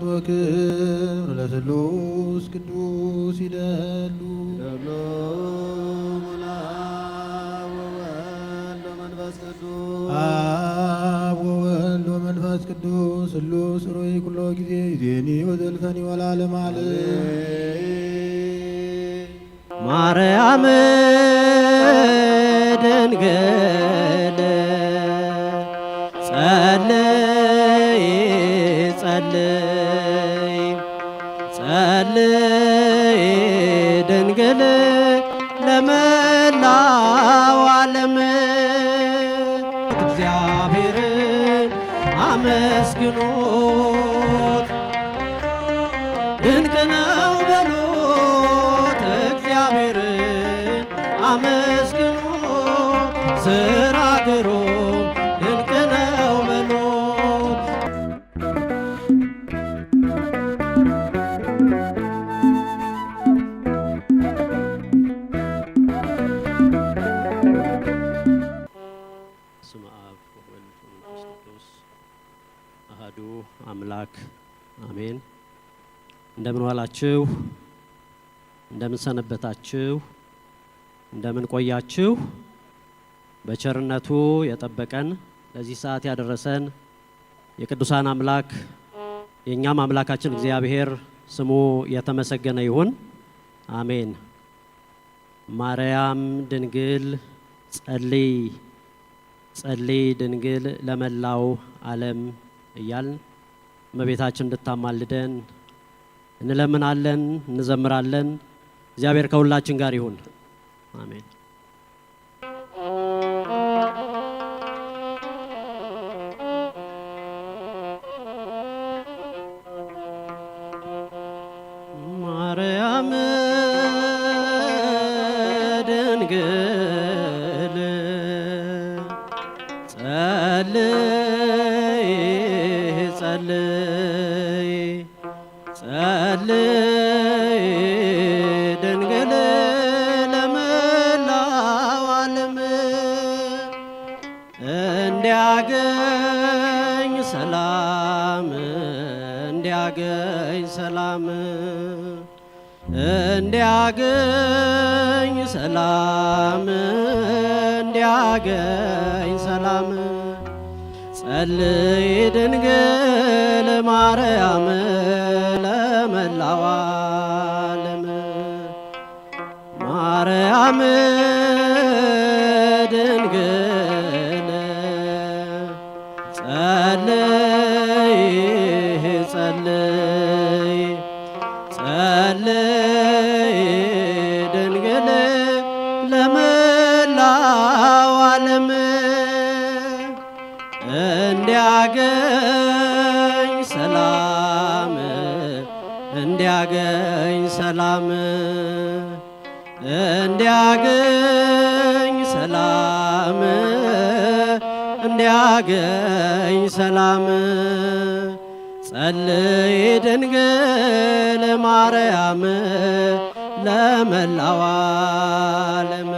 ወክብር ለስሉስ ቅዱስ ይደሉ አብ ወወልድ ወመንፈስ ቅዱስ ስሉስ ሩይ ኩሎ ጊዜ ዜኒ ወዘልፈኒ ወለዓለመ ዓለም። ማርያም ድንግል ጸልይ ጸልይ ጸልይ ድንግል ለመላው ዓለም እግዚአብሔርን አመስግኑት ድንቅ ነው በሉት እግዚአብሔርን አመስግኑ ስራ ግሩም ድንቅ ነው በሉት። በስመ አብ ወወልድ ወመንፈስ ቅዱስ አሐዱ አምላክ አሜን። እንደምን ዋላችሁ? እንደምን ሰነበታችሁ? እንደምን ቆያችሁ? በቸርነቱ የጠበቀን ለዚህ ሰዓት ያደረሰን የቅዱሳን አምላክ የእኛም አምላካችን እግዚአብሔር ስሙ የተመሰገነ ይሁን፣ አሜን። ማርያም ድንግል ጸልይ ጸልይ ድንግል ለመላው ዓለም እያልን እመቤታችን እንድታማልደን እንለምናለን፣ እንዘምራለን። እግዚአብሔር ከሁላችን ጋር ይሁን፣ አሜን። ማርያም ድንግል ጸልይ ጸልይ ጸልይ ድንግል ለመላው ዓለም እንዲያገኝ ሰላም እንዲያገኝ ሰላም እንዲያገኝ ሰላም እንዲያገኝ ሰላም ጸልይ ድንግል ማርያም ለመላው ዓለም ማርያም ድንግል ጸልይ ጸልይ ጸልይ ድንግል ለመላው ዓለም እንዲያገኝ ሰላም እንዲያገኝ ሰላም እንዲያገኝ ሰላም እንዲያገኝ ሰላም ጸልይ ድንግል ማርያም ለመላው ዓለም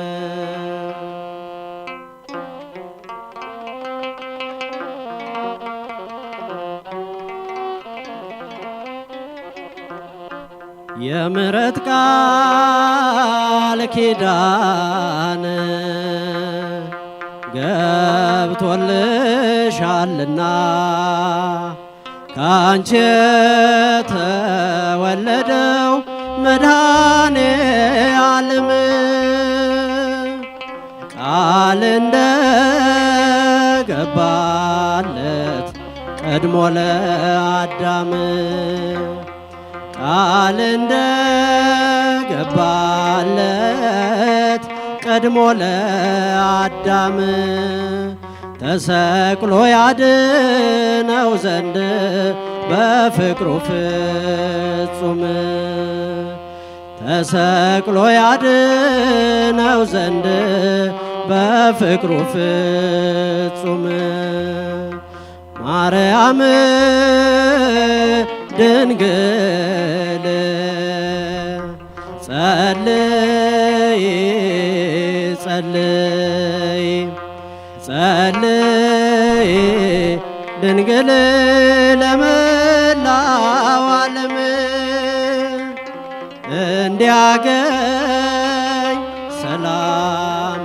የምሕረት ቃል ኪዳን ገብቶልሻልና ካንቺ የተወለደው መድኃኔ ዓለም ቃል እንደገባለት ቀድሞ ለአዳም ቃል እንደገባለት ቀድሞ ለአዳም ተሰቅሎ ያድነው ዘንድ በፍቅሩ ፍጹም ተሰቅሎ ያድነው ዘንድ በፍቅሩ ፍጹም ማርያም ድንግል ጸልይ ጸልይ ጸልይ ድንግል ለመላው ዓለም እንዲያገኝ ሰላም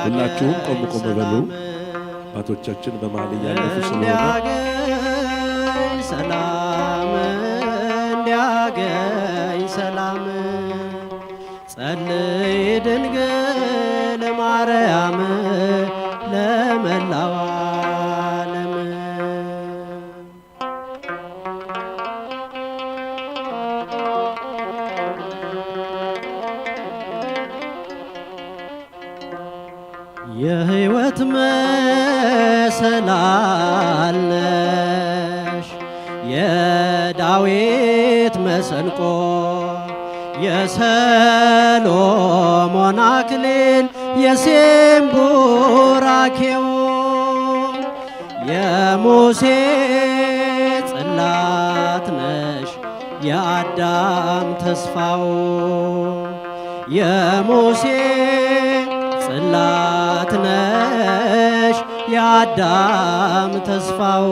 ሁላችሁም ቆም ቆም በሉ። አባቶቻችን በመሃል እያለፉ ስለሆነ እንዲያገኝ ሰላም እንዲያገኝ ሰላም ጸልይ ድንግል ማርያም ለመላው ዓለም የሕይወት መሰላል ነሽ የዳዊት መሰንቆ የሰሎሞን አክሊል የሴም ቡራኬው የሙሴ ጽላት ነሽ የአዳም ተስፋው የሙሴ ጽላት ነሽ የአዳም ተስፋው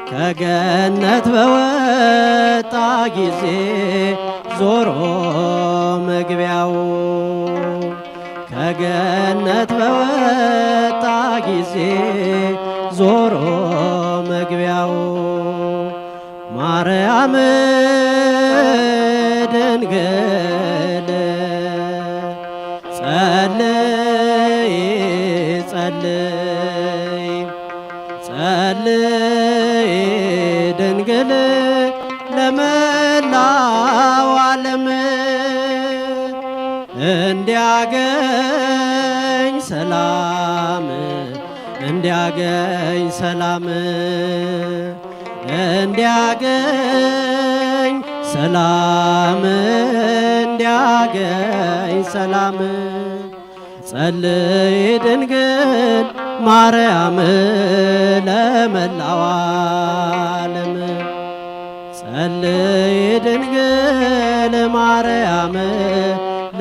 ከገነት በወጣ ጊዜ ዞሮ መግቢያው ከገነት በወጣ ጊዜ ዞሮ መግቢያው ማርያም ድንግል ጸልይ ጸልይ ጸልይ ድንግል ለመላው ዓለም እንዲያገኝ ሰላም እንዲያገኝ ሰላም እንዲያገኝ ሰላም እንዲያገኝ ሰላም ጸልይ ድንግል ማርያም ለመላው ዓለም ጸልይ ድንግል ማርያም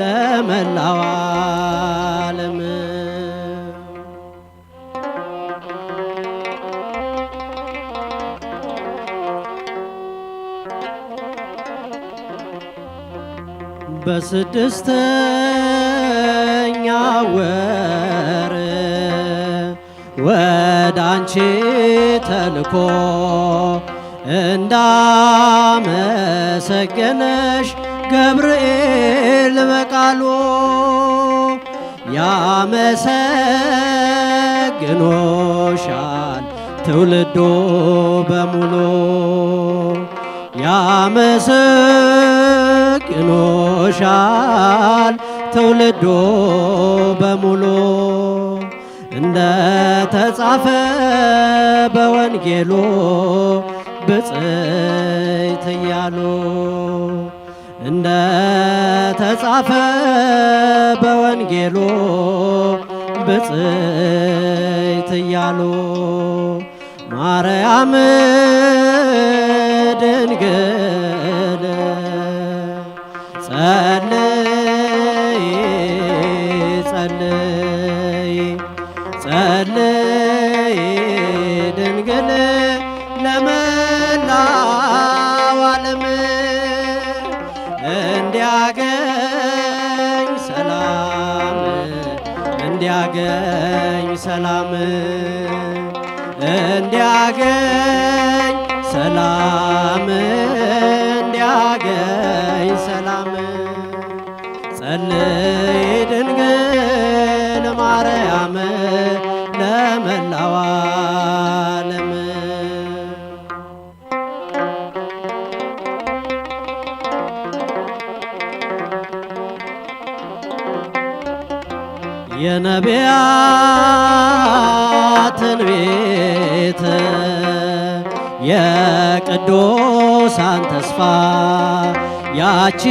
ለመላው ዓለም በስድስተኛ ወር ወዳንቺ ተልኮ እንዳመሰገነሽ ገብርኤል በቃሉ ያመሰግኖሻል ትውልዱ በሙሉ ያመሰግኖሻል ትውልዱ በሙሉ እንደ ተጻፈ በወንጌሉ ብፅዕት እያሉ እንደ ተጻፈ በወንጌሉ ብፅዕት እያሉ ማርያም ድንግል ጸልይ ጸልይ ጸልይ ድንግል ለመላው ዓለም እንዲያገኝ ሰላም እንዲያገኝ ሰላም እንዲያገኝ ሰላም እንዲያገኝ ሰላም ጸልይ ድንግል ማርያም ለመላው ዓለም የነቢያትን ቤት የቅዱሳን ተስፋ ያቺ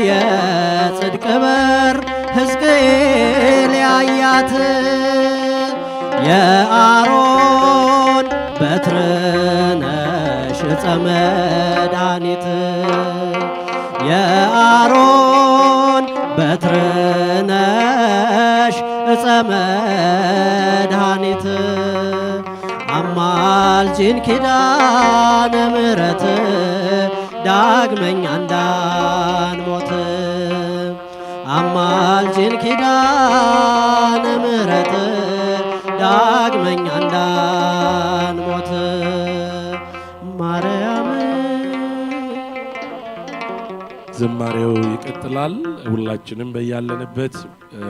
የጽድቅ በር ሕዝቅኤል ያያት የአሮን በትር ነሽ ዕፀ መድኃኒት የአሮን በትር ነሽ ዕፀ መድኃኒት አማልጅን ኪዳነ ምሕረት ዳግመኛ እንዳንሞት አማልጅን ኪዳነ ምሕረት ዳግመኛ እንዳንሞት ማርያም። ዝማሬው ይቀጥላል። ሁላችንም በያለንበት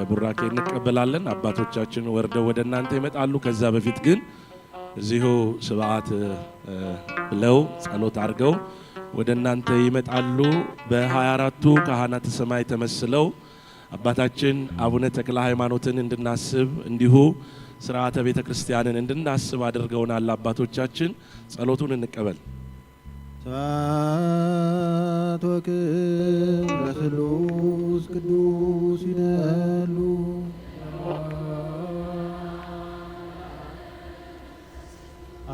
ቡራኬ እንቀበላለን። አባቶቻችን ወርደው ወደ እናንተ ይመጣሉ። ከዛ በፊት ግን እዚሁ ስብዓት ብለው ጸሎት አድርገው ወደ እናንተ ይመጣሉ። በ24ቱ ካህናተ ሰማይ ተመስለው አባታችን አቡነ ተክለ ሃይማኖትን እንድናስብ እንዲሁ ስርዓተ ቤተ ክርስቲያንን እንድናስብ አድርገውናል አባቶቻችን። ጸሎቱን እንቀበል። ስብሐት ወክብር ለስሉስ ቅዱስ ይደሉ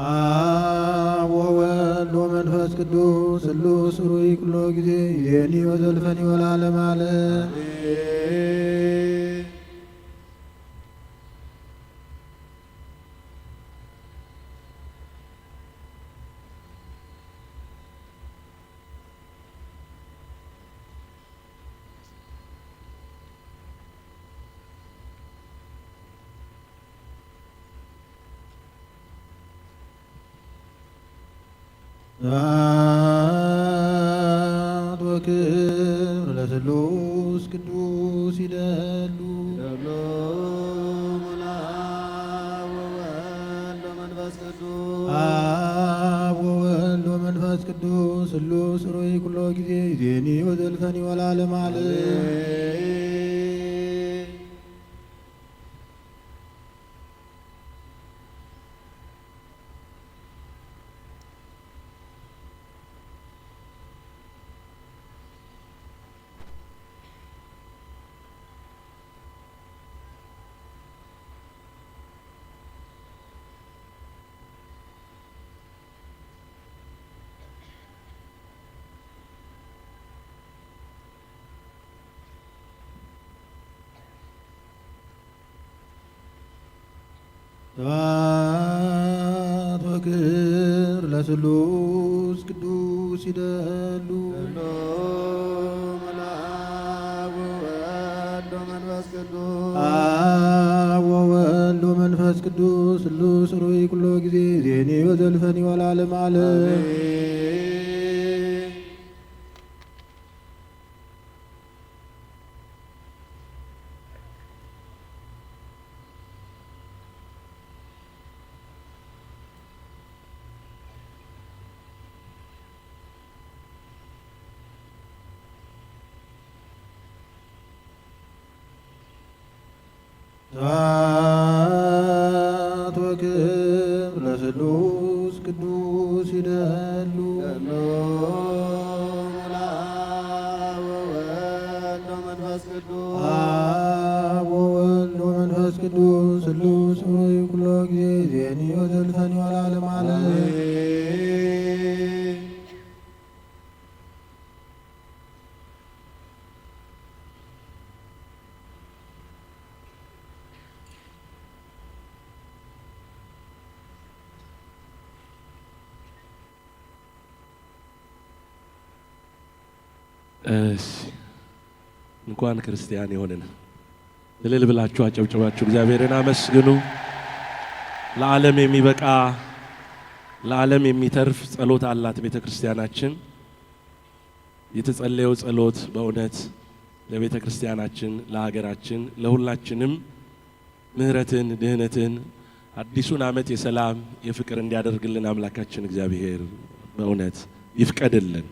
አብ ወወልድ ወመንፈስ ቅዱስ ስሉስ ሩይ ኩሎ ጊዜ ይዜኒ ወዘልፈኒ ወለዓለመ ዓለም። ስብሐት ወክብር ለስሉስ ቅዱስ ይደሉ አብ ወወልድ ወመንፈስ ቅዱስ ስሉስ ሩይ ኩሎ ጊዜ ይዜኒ ወዘልፈኒ ወለዓለመ ዓለም። ስብሐት ወክብር ለስሉስ ቅዱስ ይደሉ አብ ወወልድ ወመንፈስ ቅዱስ ስሉስ ሩይ ኩሎ ጊዜ ዜኒ ወዘልፈኒ ወለዓለመ ዓለም። ስብሐት ወክብር ለስሉስ ቅዱስ ይደሉ አብ ወወልድ ወመንፈስ ቅዱስ ስሉስ ሩይ ኩሎ ጊዜ ዜኒ ወዘልፈኒ ወለዓለመ ዓለም። እንኳን ክርስቲያን የሆንን እልል ብላችሁ አጨብጭባችሁ እግዚአብሔርን አመስግኑ። ለዓለም የሚበቃ ለዓለም የሚተርፍ ጸሎት አላት ቤተ ክርስቲያናችን። የተጸለየው ጸሎት በእውነት ለቤተ ክርስቲያናችን፣ ለሀገራችን፣ ለሁላችንም ምሕረትን፣ ድህነትን አዲሱን ዓመት የሰላም የፍቅር እንዲያደርግልን አምላካችን እግዚአብሔር በእውነት ይፍቀድልን።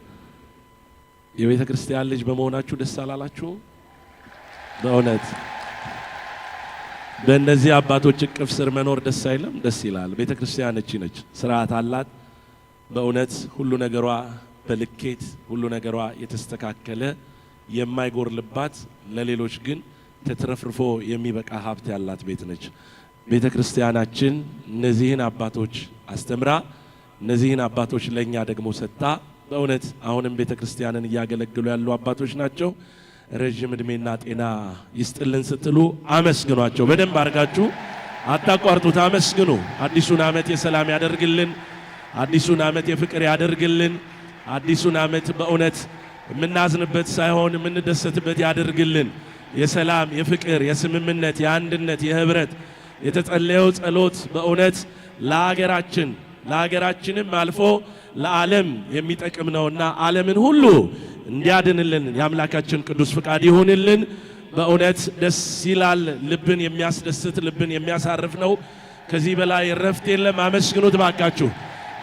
የቤተ ክርስቲያን ልጅ በመሆናችሁ ደስ አላላችሁ? በእውነት በእነዚህ አባቶች እቅፍ ስር መኖር ደስ አይለም? ደስ ይላል። ቤተ ክርስቲያን እቺ ነች፣ ስርዓት አላት። በእውነት ሁሉ ነገሯ በልኬት ሁሉ ነገሯ የተስተካከለ የማይጎርልባት ለሌሎች ግን ተትረፍርፎ የሚበቃ ሀብት ያላት ቤት ነች ቤተ ክርስቲያናችን። እነዚህን አባቶች አስተምራ እነዚህን አባቶች ለኛ ደግሞ ሰጣ። በእውነት አሁንም ቤተ ክርስቲያንን እያገለገሉ ያሉ አባቶች ናቸው። ረጅም እድሜና ጤና ይስጥልን ስትሉ አመስግኗቸው። በደንብ አድርጋችሁ አታቋርጡት፣ አመስግኑ። አዲሱን ዓመት የሰላም ያደርግልን። አዲሱን ዓመት የፍቅር ያደርግልን። አዲሱን ዓመት በእውነት የምናዝንበት ሳይሆን የምንደሰትበት ያደርግልን። የሰላም፣ የፍቅር፣ የስምምነት፣ የአንድነት፣ የህብረት የተጸለየው ጸሎት በእውነት ለሀገራችንም አልፎ ለዓለም የሚጠቅም ነውና ዓለምን ሁሉ እንዲያድንልን የአምላካችን ቅዱስ ፍቃድ ይሁንልን። በእውነት ደስ ይላል። ልብን የሚያስደስት ልብን የሚያሳርፍ ነው። ከዚህ በላይ ረፍት የለም። አመስግኑት ባካችሁ።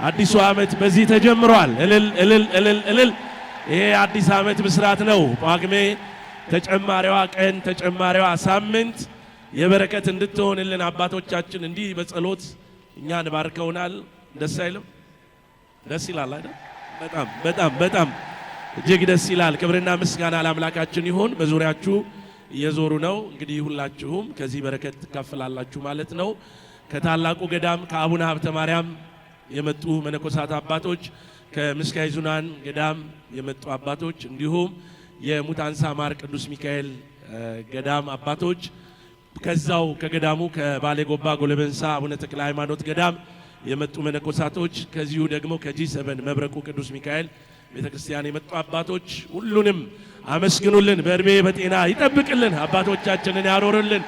አዲሱ ዓመት በዚህ ተጀምሯል። እልል እልል እልል እልል። ይሄ አዲስ ዓመት ብስራት ነው። ጳጉሜ ተጨማሪዋ ቀን ተጨማሪዋ ሳምንት የበረከት እንድትሆንልን አባቶቻችን እንዲህ በጸሎት እኛን ባርከውናል። ደስ አይልም? ደስ ይላል አይደል? በጣም በጣም በጣም እጅግ ደስ ይላል። ክብርና ምስጋና ለአምላካችን ይሁን። በዙሪያችሁ እየዞሩ ነው እንግዲህ ሁላችሁም ከዚህ በረከት ትካፈላላችሁ ማለት ነው። ከታላቁ ገዳም ከአቡነ ሀብተ ማርያም የመጡ መነኮሳት አባቶች፣ ከምስካየ ኅዙናን ገዳም የመጡ አባቶች፣ እንዲሁም የሙታንሳ ማር ቅዱስ ሚካኤል ገዳም አባቶች፣ ከዛው ከገዳሙ ከባሌ ጎባ ጎለበንሳ አቡነ ተክለ ሃይማኖት ገዳም የመጡ መነኮሳቶች፣ ከዚሁ ደግሞ ከጂ7 መብረቁ ቅዱስ ሚካኤል ቤተክርስቲያን የመጡ አባቶች፣ ሁሉንም አመስግኑልን። በእድሜ በጤና ይጠብቅልን። አባቶቻችንን ያኖርልን።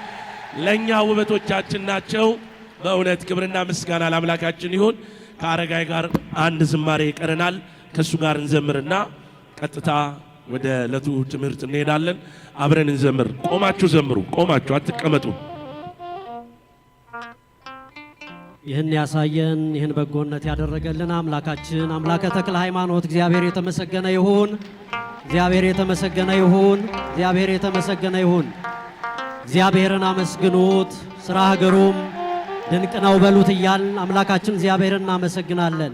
ለኛ ውበቶቻችን ናቸው። በእውነት ክብርና ምስጋና ለአምላካችን ይሁን። ከአረጋይ ጋር አንድ ዝማሬ ይቀረናል። ከሱ ጋር እንዘምርና ቀጥታ ወደ ዕለቱ ትምህርት እንሄዳለን። አብረን እንዘምር። ቆማችሁ ዘምሩ። ቆማችሁ አትቀመጡ። ይህን ያሳየን ይህን በጎነት ያደረገልን አምላካችን አምላከ ተክለ ሃይማኖት እግዚአብሔር የተመሰገነ ይሁን። እግዚአብሔር የተመሰገነ ይሁን። እግዚአብሔር የተመሰገነ ይሁን። እግዚአብሔርን አመስግኑት፣ ስራ ሀገሩም ድንቅ ነው በሉት እያልን አምላካችን እግዚአብሔርን እናመሰግናለን።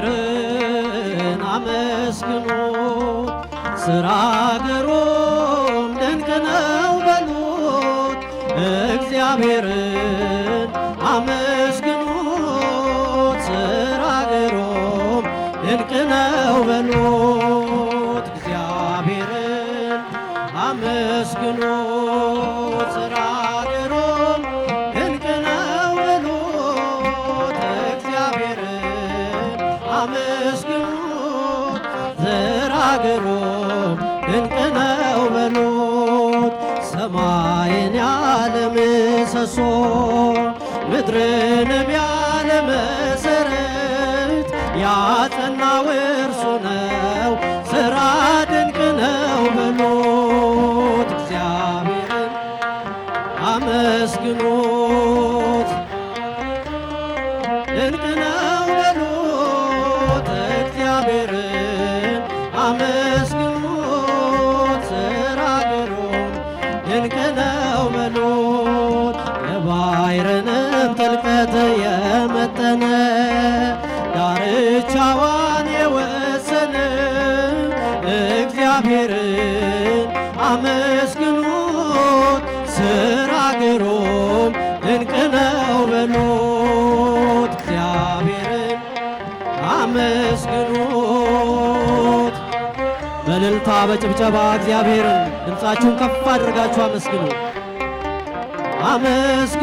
እግዚአብሔርን አመስግኑት፣ ስራ ሀገሩም ድንቅ ነው በሉት። እግዚአብሔርን አመስግኑት፣ ስራ ሀገሩም ድንቅ ነው በሉት። እግዚአብሔርን አመስግኑት፣ ስራ ሀገሩም ድንቅ ነው በሉት። እግዚአብሔርን አመስግኑት፣ ስራ ሀገሩም ድንቅ ነው በሉት። ሰማይን ያለ ምሰሶ ምድርንም ያለ መሰረት ያጸናው እርሱ ነው፣ ሥራ ድንቅ ነው በሉት። እግዚአብሔርን አመስግኑት፣ ድንቅ ነው በሉት። እግዚአብሔርን አመስግኑት፣ ሥራ ሀገሩም ድንቅ ነው በሉት። የባሕርንም ጥልቀት የመጠነ ዳርቻዋን የወሰነ እግዚአብሔርን አመስግኑት፣ ሥራ ሀገሩም ድንቅ ነው በሉት። እግዚአብሔርን አመስግኑት። በእልልታ በጭብጨባ እግዚአብሔርን ድምፃችሁን ከፍ አድርጋችሁ አመስግኑ።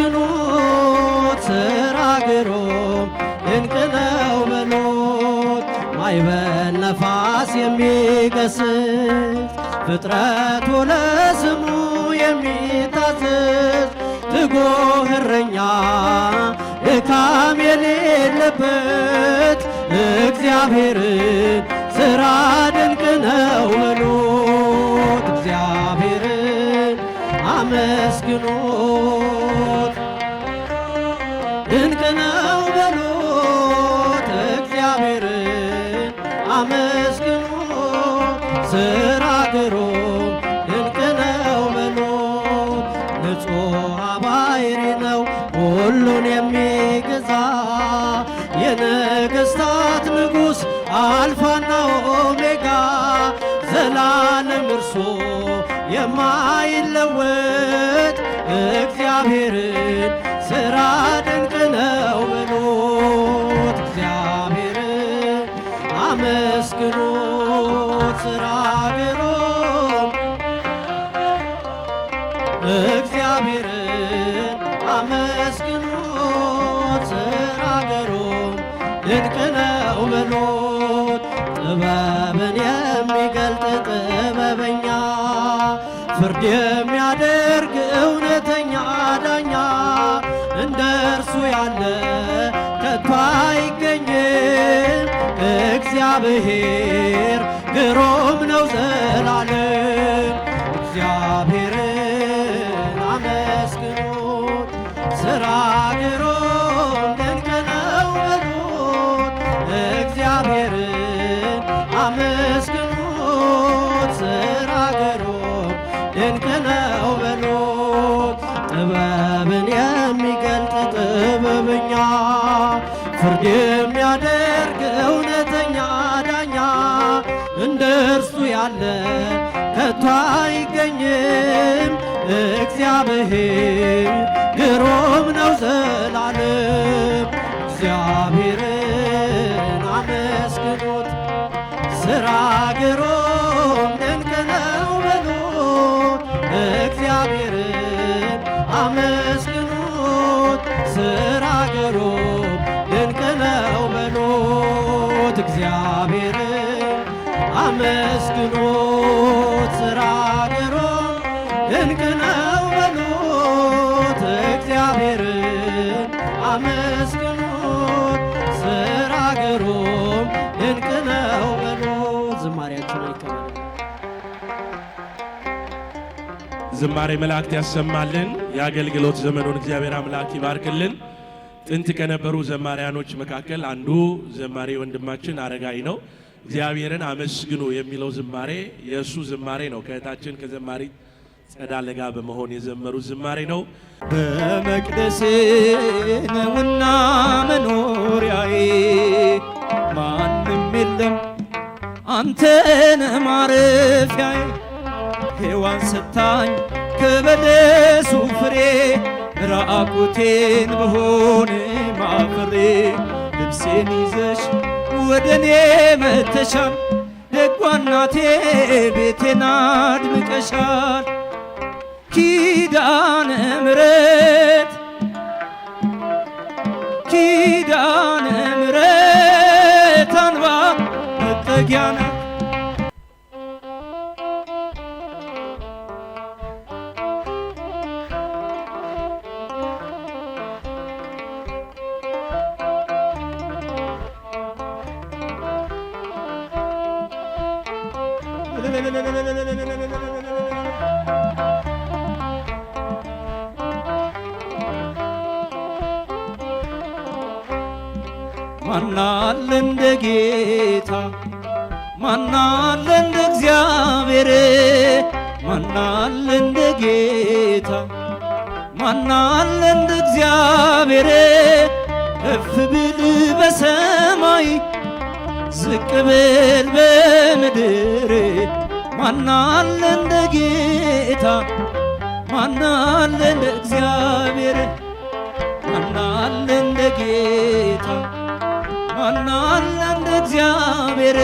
አመስግኑት፣ ሥራ ሀገሩም ድንቅ ነው በሉት። ማዕበል ነፋስ የሚገስጽ ፍጥረቱ ለስሙ የሚታዘዝ ትጉህ እረኛ ድካም የሌለበት እግዚአብሔርን ሥራ ድንቅ ነው በሉት። እግዚአብሔርን አመስግኑት፣ ድንቅ ነው በሉት። እግዚአብሔርን አመስግኑት፣ ሥራ ሀገሩም ድንቅ ነው በሉት። ንጹሕ ባሕሪ ነው ሁሉን የሚገዛ የነገሥታት ንጉሥ አልፋና ኦሜጋ ዘላለም እርሱ የማይለወጥ እግዚአብሔርን ሥራ ስራ ድንቅ ነው በሉት እግዚአብሔርን አመስግኑት ስራ ግሩም እግዚአብሔርን አመስግኑት ስራ ግሩም ድንቅ ነው በሉት ጥበብን የሚገልጥ ጥበበኛ ፍርድ የሚያደርግ እውነተኛ ዳኛ እንደ እርሱ ያለ ከቶ አይገኝም እግዚአብሔር ግሩም ነው ዘላለም እግዚአብሔርን አመስግኑት ስራ ግሩም ድንቅ ነው በሉት እግዚአብሔርን አመስግኑት ስራ ግሩም ድንቅ ነው በሉት ጥበብን የሚገልጥ ጥበበኛ ፍርድ የሚያደርግ እውነተኛ ዳኛ እንደ እርሱ ያለ ከቶ አይገኝም እግዚአብሔር ግሩም ነው ዘላለም እግዚአብሔርን አመስግኑት ስራ ግሩም ድንቅ ነው በሉት እግዚአብሔርን አመስግኑት ስራ ግሩም ድንቅ ነው በሉት እግዚአብሔርን አመስግኑት ስራ ግሩም ድንቅ ነው በሉት እግዚአብሔርን አመስግኑት ስራ ግሩም ድንቅ ነው በሉት ዝማሬያችን አይቀበል ዝማሬ መላእክት ያሰማልን የአገልግሎት ዘመኑን እግዚአብሔር አምላክ ይባርክልን ጥንት ከነበሩ ዘማሪያኖች መካከል አንዱ ዘማሪ ወንድማችን አረጋይ ነው እግዚአብሔርን አመስግኑ የሚለው ዝማሬ የእሱ ዝማሬ ነው ከእህታችን ከዘማሪት ጸዳለ ጋር በመሆን የዘመሩት ዝማሬ ነው በመቅደስ ነውና መኖሪያዬ ማንም የለም አንተነ ማረፊያዬ ሔዋን ሰታኝ ከበለሱ ፍሬ ራቁቴን ብሆን ማፍሬ ልብሴን ይዘሽ ወደኔ መተሻል ደጓ እናቴ ቤቴን አድምቀሻል ኪዳነ ምሕረት ኪዳነ ምሕረት አንባ መጠጊያ ናት ማናለ እንደ ጌታ ማናለ እንደ እግዚአብሔር ማናለ እንደ ጌታ ማናለ እንደ እግዚአብሔር ከፍ ብል በሰማይ ዝቅ ብል በምድር ማናለ እንደ ጌታ ማናለ እንደ እግዚአብሔር ማናለ እንደ ጌታ ማናለ እንደ እግዚአብሔር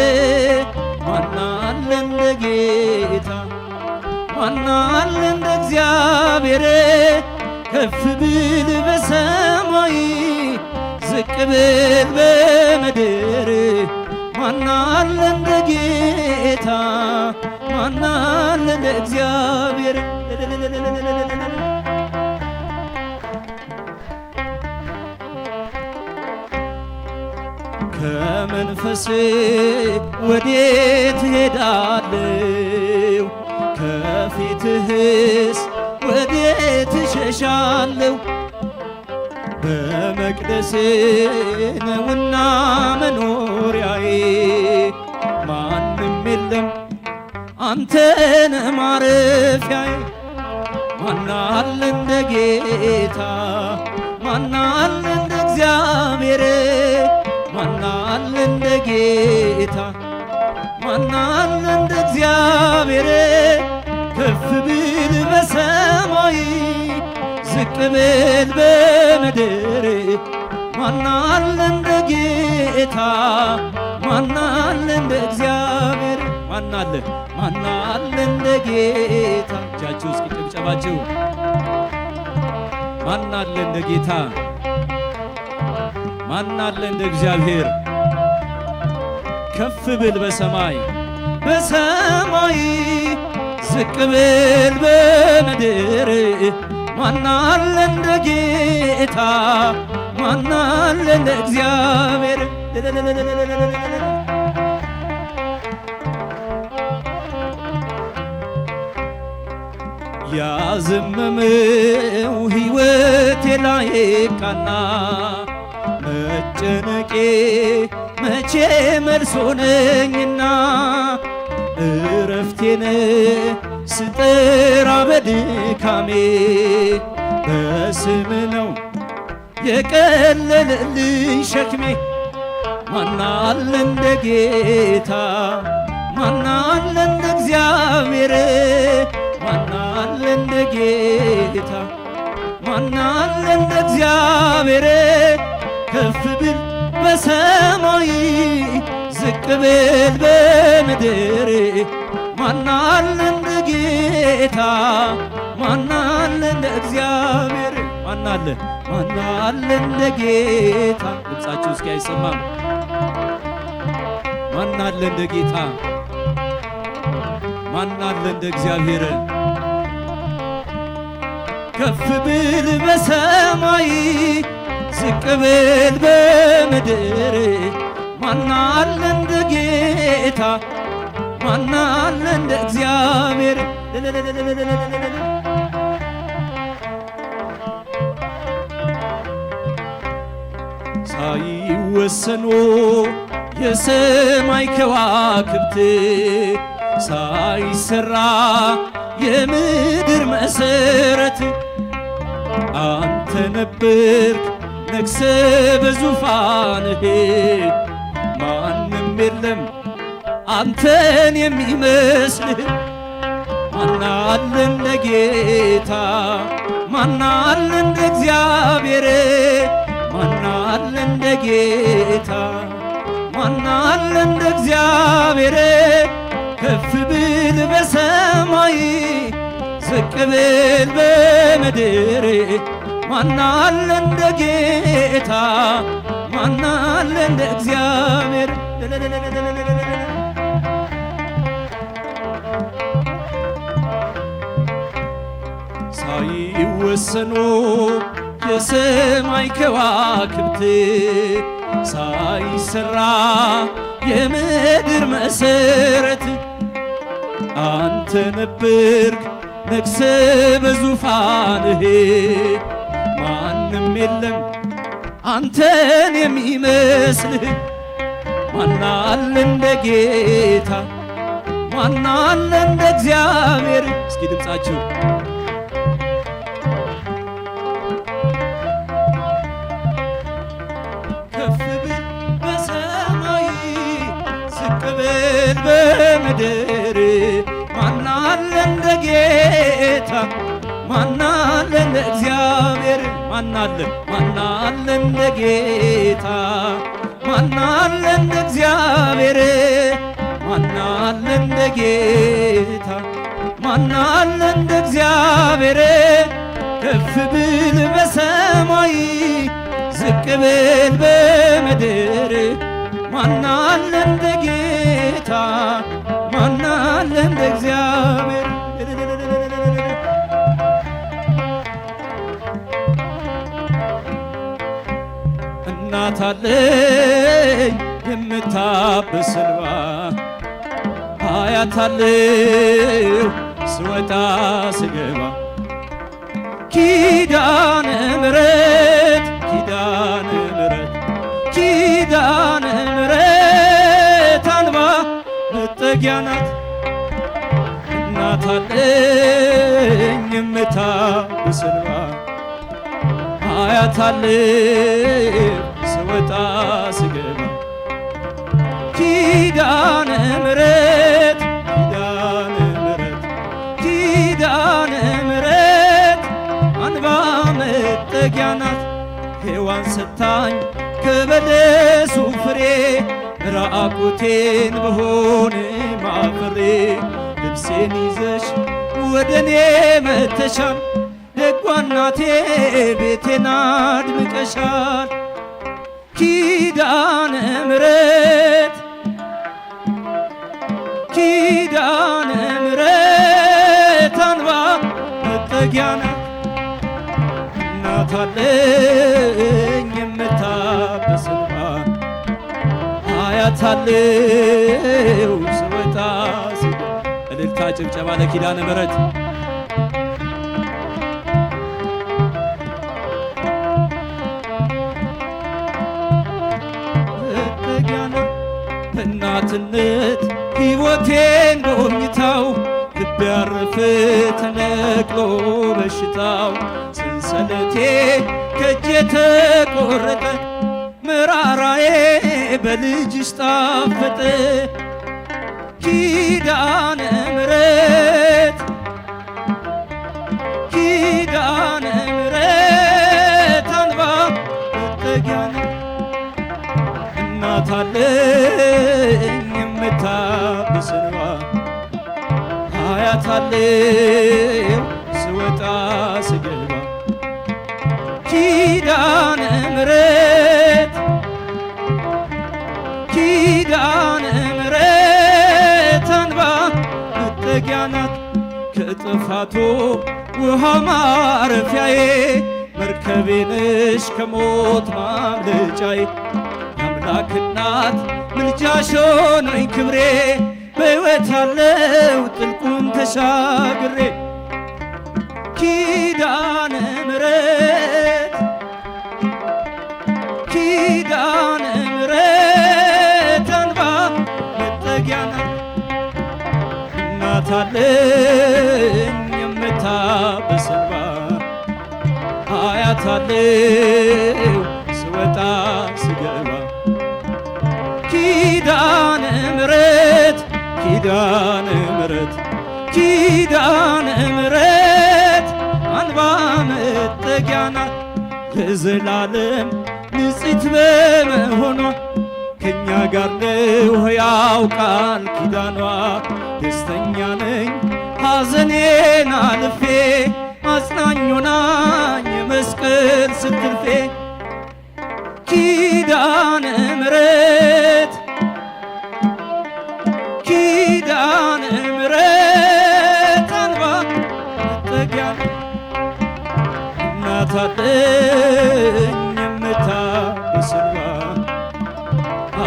ማናለ እንደ ጌታ ማናለ እንደ እግዚአብሔር ከፍ ብል በሰማይ ዝቅ ብል በምድር ማናለ እንደ ጌታ ማናለ እንደ እግዚአብሔር ከመንፈስ ወዴት ሄዳለሁ ከፊትህስ ወዴት እሸሻለሁ በመቅደስ ነውና መኖሪያዬ ማንም የለም አንተነ ማረፊያዬ ማናለ እንደ ጌታ ማናለ እንደ እግዚአብሔር ማናለ እንደ ጌታ ማናለ እንደ እግዚአብሔር ከፍ ብል በሰማይ ዝቅ ብል በምድር ማናለ እንደ ጌታ ማናለ እንደ እግዚአብሔር ማናለ እንደ ጌታ እጃችሁ እስኪ ጭብጨባችሁ ማናለ እንደ ጌታ ማናለ እንደ እግዚአብሔር ከፍ ብል በሰማይ ዝቅ ብል በምድር ማናለ እንደ ጌታ ማናለ እንደ እግዚአብሔር ያዘመመው ሕይወቴ ላይ ቃና መጨነቄ መቼ መልስ ሆነኝና እረፍቴን ስጠራ በድካሜ በስም ነው የቀለለልኝ ሸክሜ ማናለ እንደ ጌታ ማናለ እንደ እግዚአብሔር ማናለ እንደ ጌታ ማናለ እንደ እግዚአብሔር ከፍ ብል በሰማይ ዝቅ ብል በምድር ማናለ እንደ ጌታ ማናለ እንደ እግዚአብሔር ማናለ እንደ ጌታ ድምፃችሁ እስኪ አይሰማም ማናለ እንደ ጌታ ማናለ እንደ እግዚአብሔር ከፍ ብል በሰማይ ዝቅ ብል በምድር ማናለ እንደ ጌታ ማናለ እንደ እግዚአብሔር ሳይወሰኑ የሰማይ ከዋክብት ሳይሰራ የምድር መሰረት አንተ ነበርክ ነግሰ በዙፋንህ ማንም የለም አንተን የሚመስልህ ማናለ እንደ ጌታ ማናለ እንደ እግዚአብሔር ማናለ እንደ ጌታ ማናለ እንደ እግዚአብሔር ከፍ ብል በሰማይ ዝቅ ብል በምድር ማናለ እንደ ጌታ ማናለ እንደ እግዚአብሔር ሳይወሰኑ የሰማይ ከዋክብት ሳይሰራ የምድር መሰረት አንተ ነበርክ ነግሰ በዙፋንህ ማንም የለም አንተን የሚመስልህ ማናለ እንደ ጌታ ማናለ እንደ እግዚአብሔር እስኪ ድምፃችሁ ከፍ ብል በሰማይ ዝቅ ብል በምድር ማናለ እንደ ጌታ ማናለ እንደ እግዚአብሔር ማናለ እንደ ጌታ ማናለ እንደ እግዚአብሔር ማናለ እንደ ጌታ ማናለ እንደ እግዚአብሔር ከፍ ብል በሰማይ ዝቅ ብል በምድር ማናለ እንደ ጌታ ማናለ እንደ እግዚአብሔር እናት አለኝ የምታብስ እንባ አያት አለኝ ስወጣ ስገባ ኪዳነ ምሕረት አንባ መጠጊያ ናት እናት አለኝ የምታብስ እንባ አያት አለኝ ስወጣ ስገባ ኪዳነ ምሕረት አንባ መጠጊያ ናት ሔዋን ሰታኝ ከበለሱ ፍሬ ራቁቴን ብሆን ማፈሬ ልብሴን ይዘሽ ወደኔ መተሻል ደጓ እናቴ ቤቴን አድምቀሻል ኪዳነ ምሕረት ኪዳነ ምሕረት አንባ መጠጊያ ናት እናት አለኝ የምታብስ እንባ አያት አለው ስወጣ ስገባ እልልታ ጭብጨባ ለኪዳነ ምሕረት እናትነት ሕይወቴን ጎብኝታው ልቤ ያረፈ ተነቅሎ በሽታው ሰንሰለቴ ከእጄ ተቆረጠ መራራዬ በልጅሽ ጣፈጠ ኪዳነ ምሕረት ኪዳነ ምሕረት አንባ መጠጊያ ናት እናት አለኝ የምታብስ እንባ አያት አለው ስወጣ ስገባ ኪዳነ ምሕረት ኪዳነ ምሕረት አንባ መጠጊያ ናት ከጥፋቱ ውሃ ማረፊያዬ መርከቤ ነሽ ከሞት ማምለጫዬ አምላክ እናት ምልጃሽ ሆነኝ ክብሬ በሕይወት ያለው ጥልቁን ተሻግሬ ኪዳነ ምሕረት ኪዳነ ምሕረት አንባ መጠጊያ ናት እናት አለኝ የምታብስ እንባ አያት አለው ስወጣ ስገባ ኪዳነ ምሕረት ኪዳነ ምሕረት ኪዳነ ምሕረት አንባ መጠጊያ ናት ለዘላለም ንጽሕት በመሆኗ ከእኛ ጋር ነው ሕያው ቃል ኪዳኗ ደስተኛ ነኝ ሐዘኔን አልፌ አጽናኝ ሆናኝ የመስቀል ስትርፌ ኪዳነ ምሕረት ኪዳነ ምሕረት አንባ መጠጊያ እናት አለኝ የምታብስ እንባ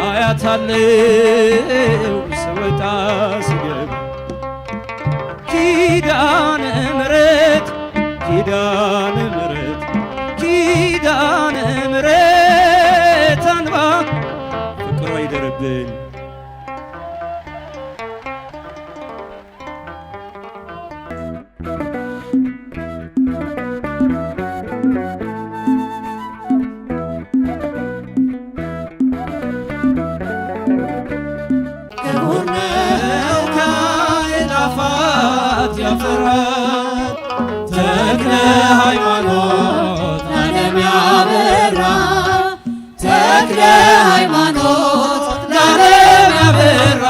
አያት አለው ስወጣ ስገባ ኪዳነ ምሕረት ኪዳነ ምሕረት ኪዳነ ምሕረት አንባ ፍቅሯ ይደርብን ክቡርነው ከአእላፋት ያፈራል ተክለ ሃይማኖት ለዓለም ያበራ ተክለ ሃይማኖት ለዓለም ያበራ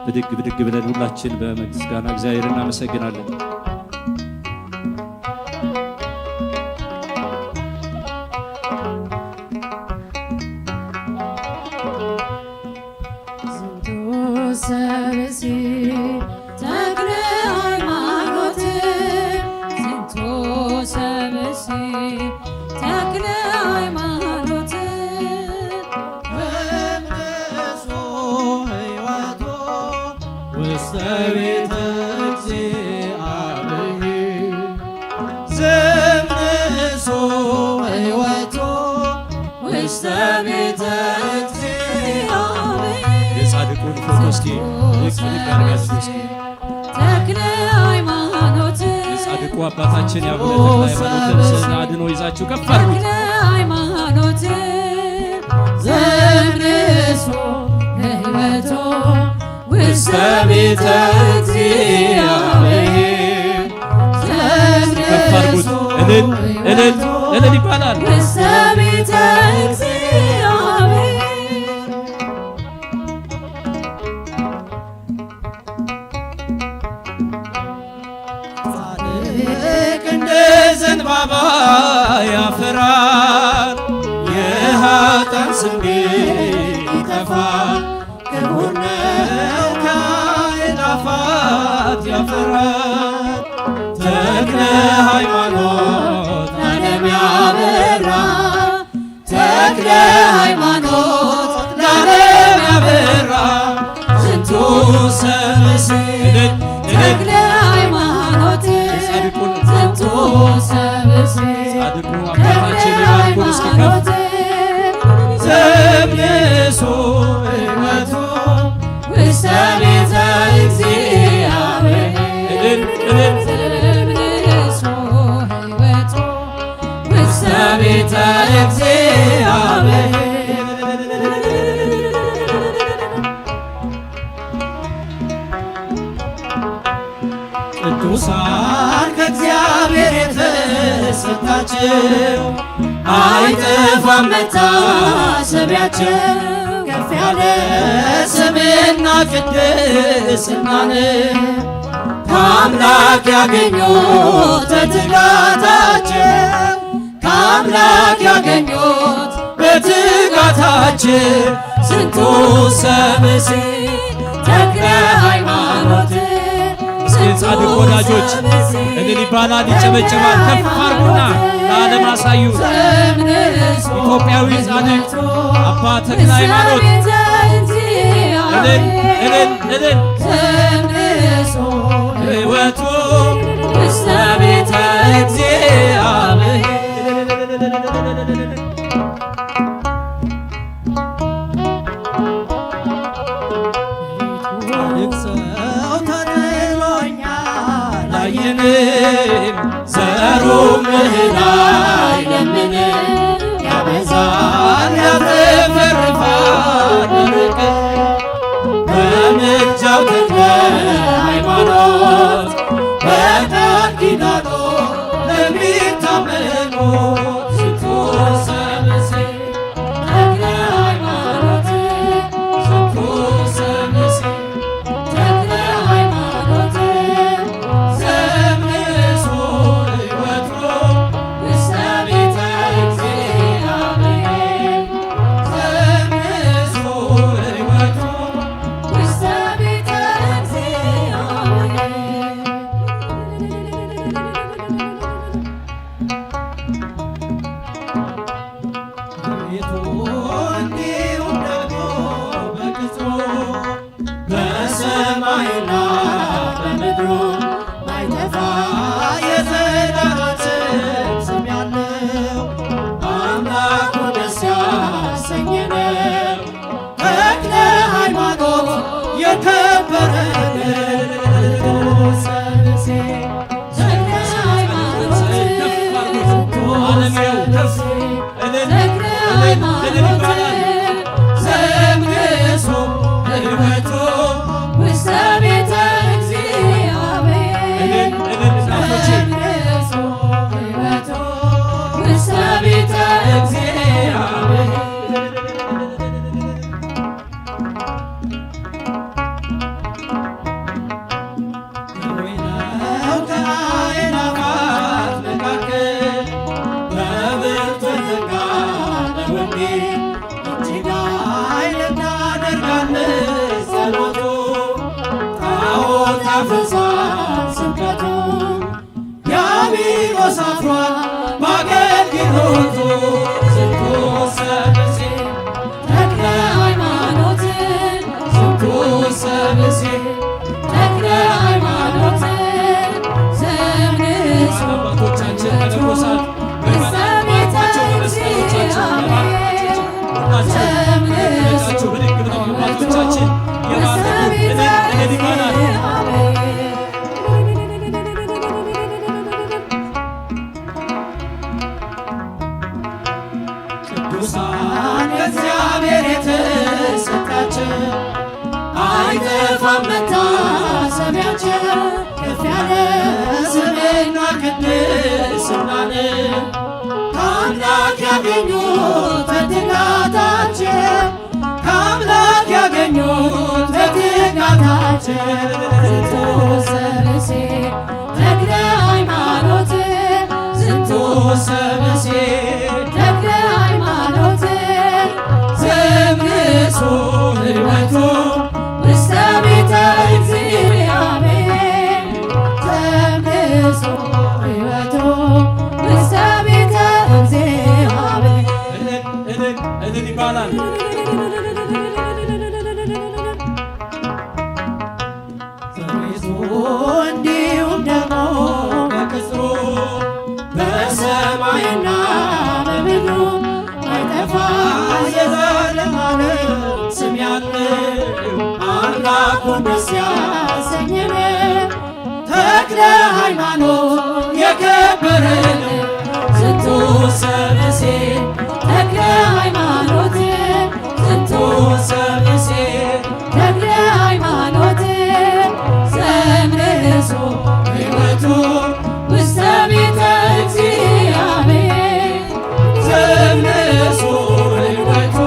ብድግ ብድግ ብለን ሁላችን በምስጋና እግዚአብሔር እናመሰግናለን። ውስተ ቤተ እግዚአብሔር ውስተ ቤተ እግዚአብሔር የጻድቁን ፎቶ እስኪ ልቅ አድርጋችሁ እስኪ ተክለ ሃይማኖት የጻድቁ አባታችን ያቡነ ተክለ ሃይማኖትን ስዕል አድኖ ይዛችሁ ከፍ አድርጉ። ተክለ ሃይማኖት ዘምርሶ ሕይወቶ ውስተ ቤተ እግዚአብሔር ከፍ አድርጉት። እልል እልል እልል ይባላል። ውስተ ቤተ እግዚአብሔር ጻድቅ እንደ ዘንባባ ያፈራል፣ የኃጥአን ስም ይጠፋል። ክቡር ነው ከአእላፋት ያፈራል። ተክለ ሃይማኖት ለዓለም ያበራ ተክለ ሃይማኖት ለዓለም ያበራ ዝንቱ ሰብእሲል ተክለ ሃይማኖት የጻድቁን ዝንቱ ሰብእሲል ጻድቁ አባታችን ይባርኩን እስኪ ከፍ ዘምሶ ሕይወቱ ውስተ ቤተ እግዚአብሔር እልል እልል ዘምርሶ ሕይወቱ ውስተ ቤተ እግዚአብሔር ቅዱሳን ከእግዚአብሔር የተሰጣቸው አይጠፋም መታሰቢያቸው። ከፍ ያለ ስምና ቅድስናን ከአምላክ ያገኙት በትጋታቸው ከአምላክ ያገኙት በትጋታቸው ዝንቱ ሰብእሲል ተክለ ሃይማኖት የጻድቅ ወዳጆች እልል ይባላል፣ ይጨበጨባል። ከፍ አድርጉና ለዓለም አሳዩ። ኢትዮጵያዊ ጻድቅ አባ ተክለ ሃይማኖት እልል እልል እልል ሕይወቱ ውስተ ቤተ እግዚአብሔር ጻድቅ ሰው ተድሎኛል አየንም ዘሩም እህል አይለምንም ያበዛል ያትረፈርፋል ደረቅ በምልጃው ተክለ ሃይማኖት በቃል ኪዳኑ ለሚታመኑ ዝንቱ ሰብእሲል ተክለ ሃይማኖት ዝንቱ ሰብእሲል ተክለ ሃይማኖት ዘምርሶ ሕይወቱ ውስተ ቤተ እግዚአብሔር ዘምርሶ ሕይወቱ ውስተ ቤተ እግዚአብሔር ቤቱ እንዲሁም ደግሞ በቅጽሩ በሰማይና በምድሩ ማይጠፋ የዘላለም ስም ያለው አምላኩ ደስ ያሰኘ ነው። ተክለ ሃይማኖት የከበረ ሰብእሲል ተክለ ሃይማኖት ዓለሜው ከፍ እልል ተክለ እልል ይባላል። ዘምርሶ ሕይወቱ ውስተ ቤተ እግዚአብሔር እልል እልል እናቶቼ ዘምርሶ ሕይወቱ ውስተ ቤተ እግዚአብሔር ነው ከአእላፋት መካከል በብርቱ የተጋ ለወኔ እጅግ ኃይል ታደርጋለች ጸሎቱ ጣዖት ያፈርሳል ስብከቱ ዲያብሎስ አፍሯል በአገልግሎቱ ዝንቱ ሰብእሲል ተክለ ሃይማኖት ዝንቱ ሰብእሲል ተክለ ሃይማኖት ዘምርሶ አባቶቻችን መነኮሳት ውስተ ቤተ በመስቀሎቻቸው እግዚአብሔር ቅዱሳን ከእግዚአብሔር የተሰጣቸው አይጠፋም መታሰቢያቸው ከፍ ያለ ስምና ቅድስናን ከአምላክ ያገኙት በትጋታቸው ከአምላክ ያገኙት በትጋታቸው ዝንቱ ሰብእሴ ተክለ ሃይማኖት ዝንቱ ሰብእሴ ተክለ ሃይማኖት ዘምንሱ ሕይወቱ ውስተ ቤተ እግዚአብሔር ዘምንሱ ሕይወቱ ውስተ ቤተ እግዚአብሔር እልል ይባላል። እንዲሁም ደግሞ በቅጽሩ በሰማይና በምድሩ አይጠፋ የዘላለም ስም ያለው አምላኩን ደስ ያሰኘን ተክለ ሃይማኖት የከበረ ዝንቱ ሰብእሴ ተክለ ሃይማኖት ዝንቱ ሰብእሴ ተክለ ሃይማኖት ዘምንሱ ሕይወቱ ውስተ ቤተ እግዚአብሔር ዘምንሱ ሕይወቱ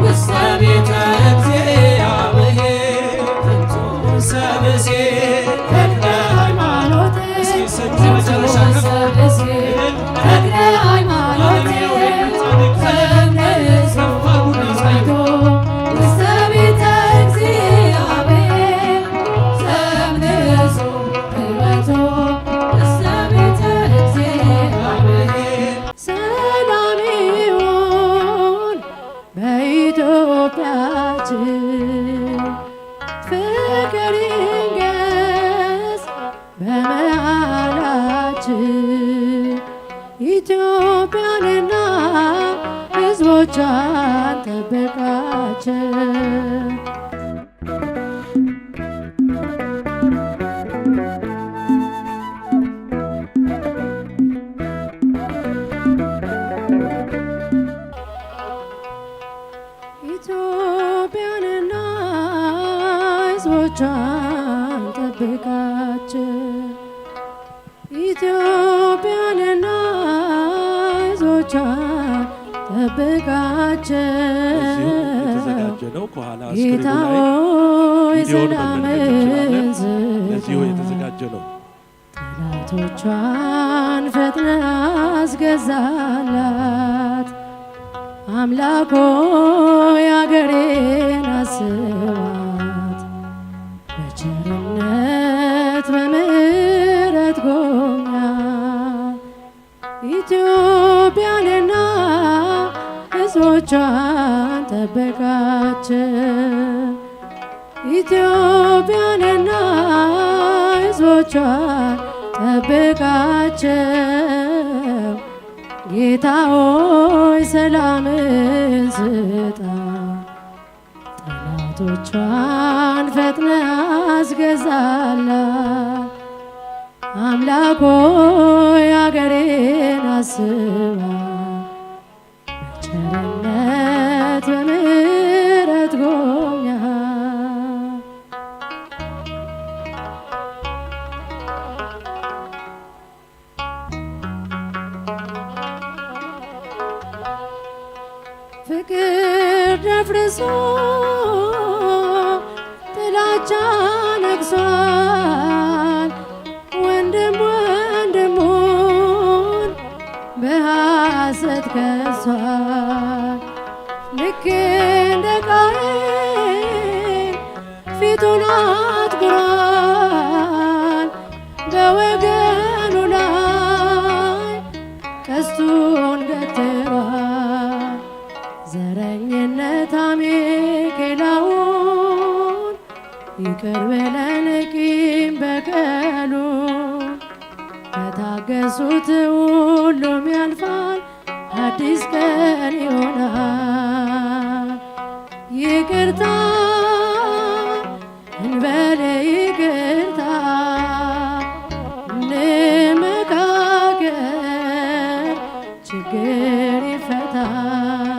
ውስተ ቤተ እግዚአብሔር ዝንቱ ሰብእሴ ተክለ ሃይማኖት ዝንቱ ሰብእሴ ተክለ ሃይማኖት ዘምንሱ ሕይወቱ ውስተ ቤተ እግዚአብሔር ዘምንሱ ሕይወቱ ውስተ ቤተ እግዚአብሔር ሰላም ይሁን በኢትዮጵያችን ፍቅር ይንገስ በመሃላችን ኢትዮጵያንና ሕዝቦቿን ጠብቃቸው። ኢትዮጵያንና ሕዝቦቿን ጠብቃቸው። ኢትዮጵያንና ሕዝቦቿን ጠብቃቸው። የተዘጋጀ ነው። ከኋላ ጌታ ስክሪኑ ላይ ሆይ ቪዲዮውን መመልከት እንችላለን። ሰላምን ለዚሁ ስጣ የተዘጋጀ ነው። ጠላቶቿን ፈጥነ አስገዛላት አምላኮ የአገሬን አስባት በቸርነት በምሕረት ጎብኛት ኢትዮጵያንና ሕዝቦቿን ጠበቃቸው። ኢትዮጵያንና ሕዝቦቿን ጠብቃቸው። ጌታ ሆይ ሰላምን ስጣ ጠላቶቿን ፈጥነ አስገዛላት አምላክ ሆይ አገሬን አስባት በቸርነት በምሕረት ጎብኛት ፍቅር ደፍርሶ ጥላቻ ነግሷል ወንድም ወንድሙን በሐሰት ከሷል ልክ እንደ ቃየል ፊቱን አትኩሯል በወገኑ ላይ ቀስቱን ገትሯል ዘረኝነት አሜኬላውን ይቅር በለን ቂም በቀሉን ከታገሱት ሁሉም ያልፋል አዲስ ቀን ይሆናል ይቅርታ እንበል ይቅርታ እንመካከር ችግር ይፈታል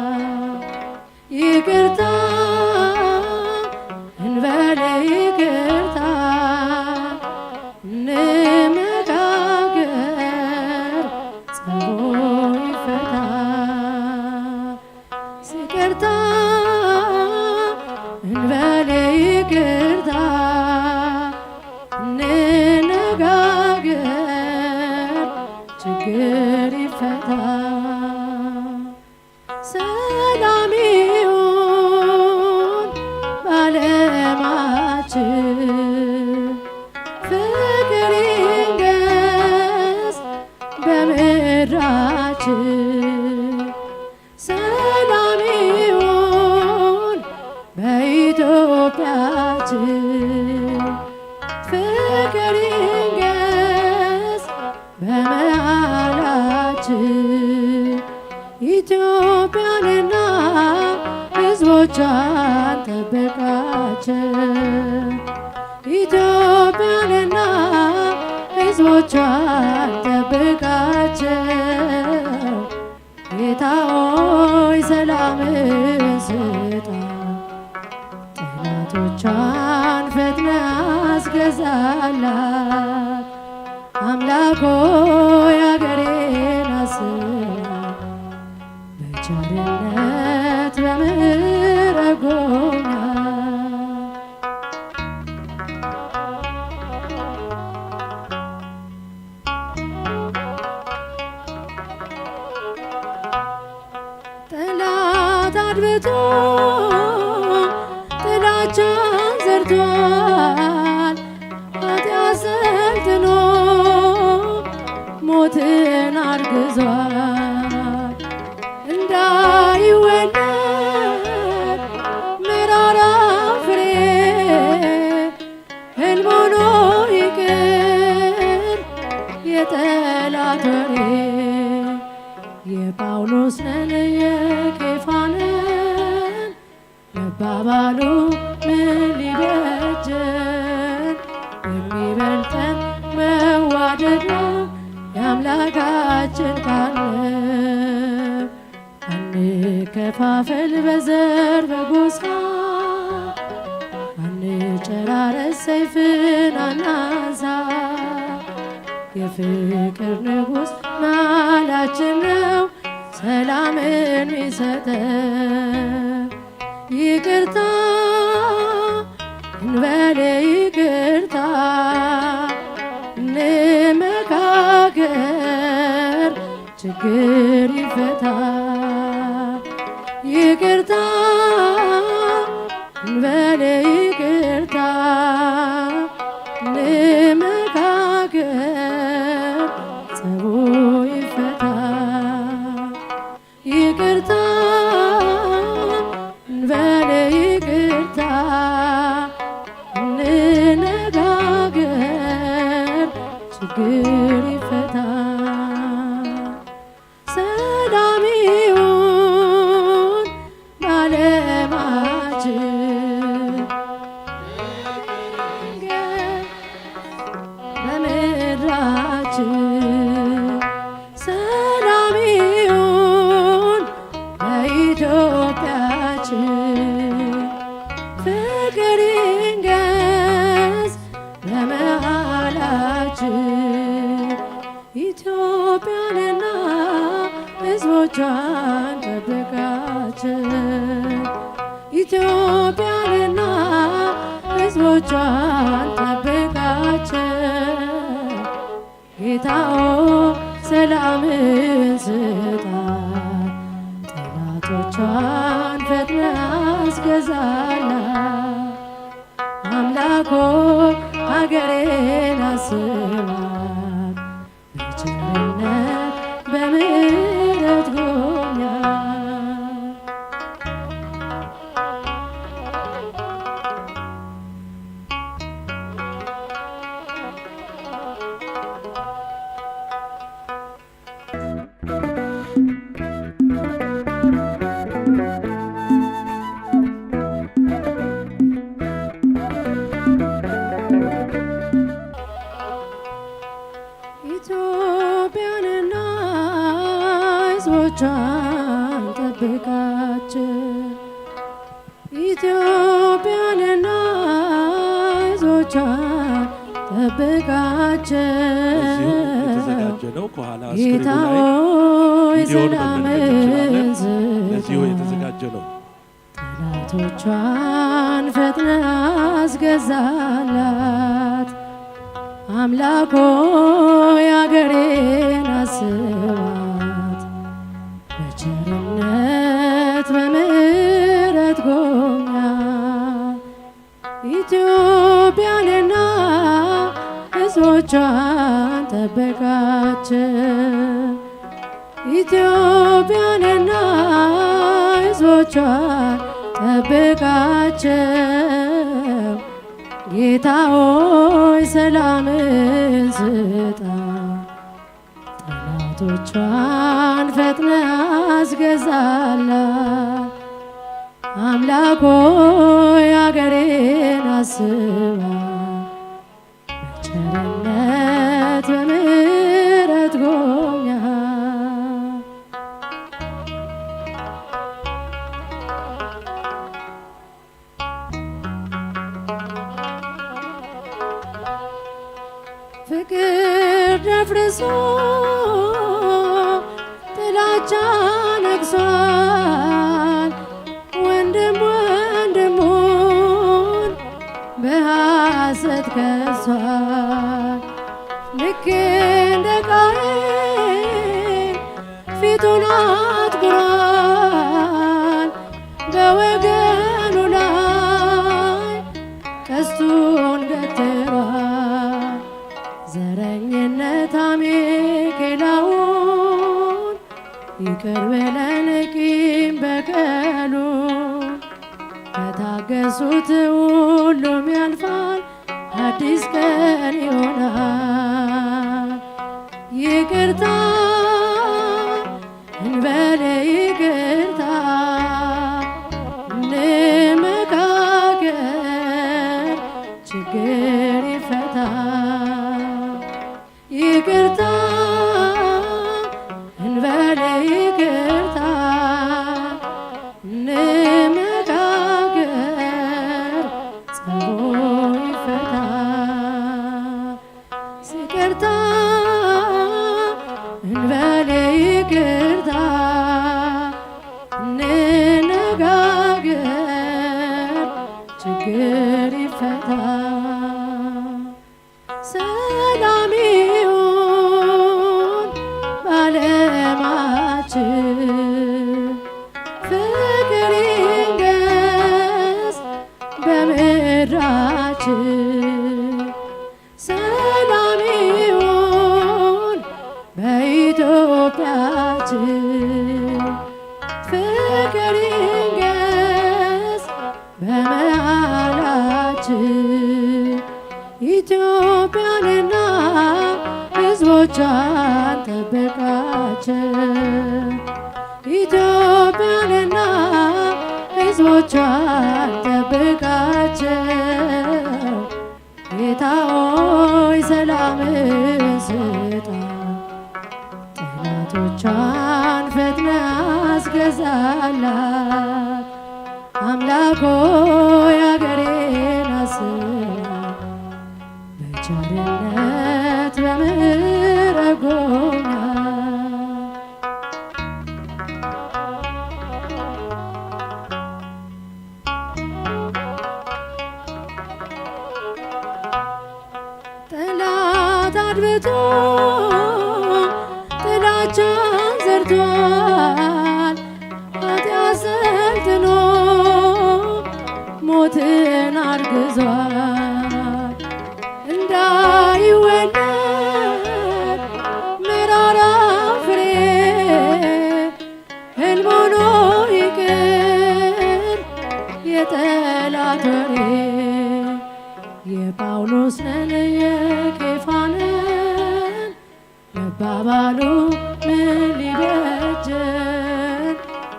ሰላም ይሁን በዓለማችን ፍቅር ይንገስ በምድራችን ሰላም ይሁን በኢትዮጵያችን ፍቅር ይንገስ በመሃላችን ኢትዮጵያንና ሕዝቦቿን ጠብቃቸው ኢትዮጵያንና ሕዝቦቿን ጠብቃቸው ጌታ ሆይ ሰላምን ስጣት ጠላቶቿን ፈጥነ አስገዛላት አምላክ ሆይ አገሬን አስባት በቸርነት በምሕረት ጎብኛት ጠላት አድብቶ ጥላቻን ዘርቷል ኃጢአት ሰልጥኖ ሞትን አርግዟል እንዳይወለድ መራራ ፍሬ ሕልም ሆኖ ይቅር የጠላት ወሬ የጳውሎስ ነን የኬፋንን መባባሉ ምን ሊበጀን የሚበልጠን መዋደድ ነው የአምላካችን ቃል ነው። አንከፋፈል በዘር በጎሳ አንጨራረስ ሰይፍን አናንሳ የፍቅር ንጉሥ መሃላችን ነው ሰላምን ሚሰጠን ይቅርታ እንበል ይቅርታ እንመካከር ችግር ይፈታ ይቅርታ እንበል ይቅርታ እንመካከር ጸቡ ይፈታ ይቅርታ እንበል ይቅርታ እንነጋገር ችግር ይፈታ ሰላም ይሁን በዓለማችን በምድራችን ሰላም ይሁን በኢትዮጵያችን ፍቅር ይንገስ በመሃላችን ኢትዮጵያንና ሕዝቦቿን ጠብቃቸው ኢትዮጵያንና ሕዝቦቿን ጠብቃቸው ጌታ ሆይ ሰላምን ስጣት ጠላቶቿን ፈጥነ አስገዛላት አምላክ ሆይ አገሬን አስባት በቸርነት በምሕረት ጎብኛት ኢትዮጵያንና ሕዝቦቿን ጠብቃቸው ኢትዮጵያንና ሕዝቦቿን ጠብቃቸው የተዘጋጀ ነው። ከኋላ ጌታ ስክሪኑ ላይ ሆይ ቪዲዮውን መመልከት እንችላለን። ሰላምን ለዚሁ የተዘጋጀ ነው። ጠላቶቿን ፈጥነ አስገዛላት አምላክ ሆይ አገሬን አስባት በቸርነት ጠበቃቸው። ኢትዮጵያንና ሕዝቦቿን ጠብቃቸው። ጌታ ሆይ ሰላምን ስጣት፣ ጠላቶቿን ፈጥነ አስገዛላት። አምላክ ሆይ አገሬን አስባት፣ በቸርነት በምሕረት ጎብኛት። ፍቅር ደፍርሶ ጥላቻ ነግሷል። ወንድም ወንድሙን በሐሰት ከሷል። ልክ እንደ ቃየል ፊቱን አትኩሯል። በወገኑ ላይ ቀስቱን ገትሯል። ዘረኝነት አሜኬላውን ይቅር በለን ቂም በቀሉን። ከታገሱት ሁሉም ያልፋል፣ አዲስ ቀን ይሆናል። ይቅርታ እንበል ይቅርታ፣ እንመካከር ችግር ይፈታ። ይቅርታ እንበል ይቅርታ፣ እንመካከር ጸቡ ይፈታ። ይቅርታ እንበል ይቅርታ፣ እንነጋገር ችግር ይፈታ። ሰላም ይሁን በዓለማችን፣ ፍቅር ይንገስ በምድራችን። ሰላም ይሁን በኢትዮጵያችን፣ ፍቅር ይንገስ በመሃላችን። ኢትዮጵያንና ሕዝቦቿን ጠብቃቸው። ኢትዮጵያንና ሕዝቦቿን ጠብቃቸው። ጌታ ሆይ ሰላምን ስጣት፣ ጠላቶቿን ፈጥነ አስገዛላት። አምላክ ሆይ አገሬን አስባት፣ በቸርነት በምሕረት ጎብኛት። ጠላት አድብቶ ጥላቻን ዘርቷል። ኃጢአት ሰልጥኖ ሞትን አርግዟል። እንዳይወለድ መራራ ፍሬ ሕልም ሆኖ ይቅር የጠላት ወሬ። የጳውሎስ ነን የኬፋንን መባባሉ ምን ሊበጀን?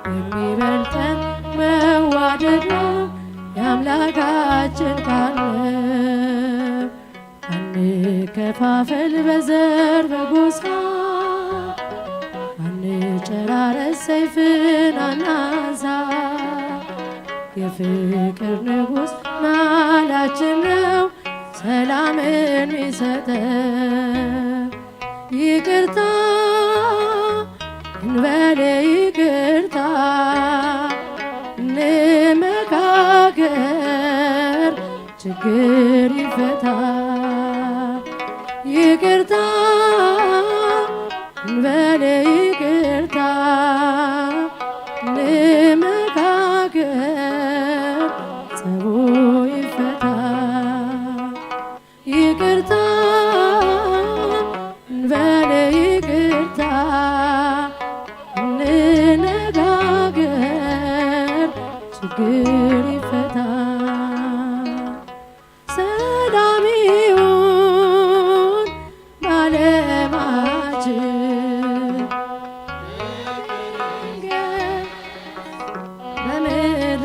የሚበልጠን መዋደድ ነው የአምላካችን ቃል ነው። አንከፋፈል በዘር በጎሳ፣ አንጨራረስ ሰይፍን አናንሳ። የፍቅር ንጉሥ መሃላችን ነው ሰላምን ሚሰጠው። ይቅርታ እንበል ይቅርታ፣ እንመካከር ችግር ይፈታ። ይቅርታ እንበል ይቅርታ፣ እንመካከር ጸቡ ይፈታ። ይቅርታ ችግር ይፈታ። ሰላም ይሁን በዓለማችን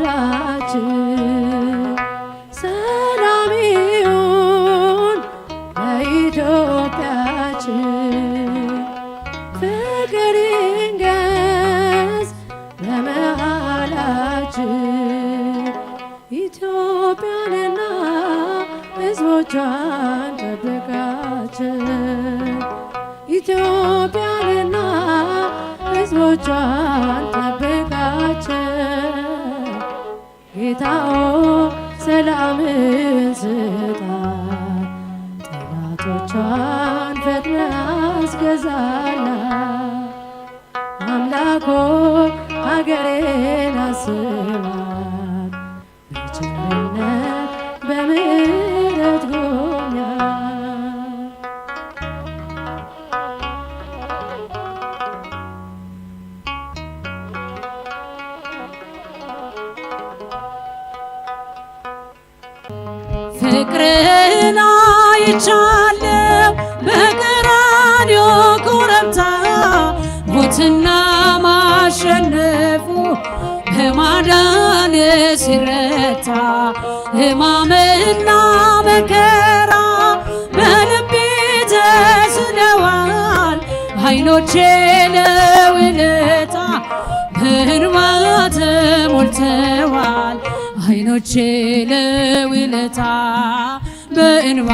በምድራችን ሰላም ይሁን በኢትዮጵያችን ፍቅር ይንገስ በመሃላችን ኢትዮጵያንና ሕዝቦቿን ጠብቃችን ኢትዮጵያንና ሕዝቦቿን ጠብቃችን ጌታኦ ሰላምን ስጣት ጠላቶቿን ፈጥነ አስገዛላት አምላኮ ሀገሬን አስባት በቸርነት በምሕረት ጎብኛት። ፍቅርህን አይቻለው በቀራንዮ ኮረብታ ሞትና ማሸነፉ በማዳን ሲረታ ሕማምና መከራ በልቤ ተስለዋል ዓይኖቼ ለውለታ በእንባ ተሞልተዋል ዓይኖቼ ለውለታ በእንባ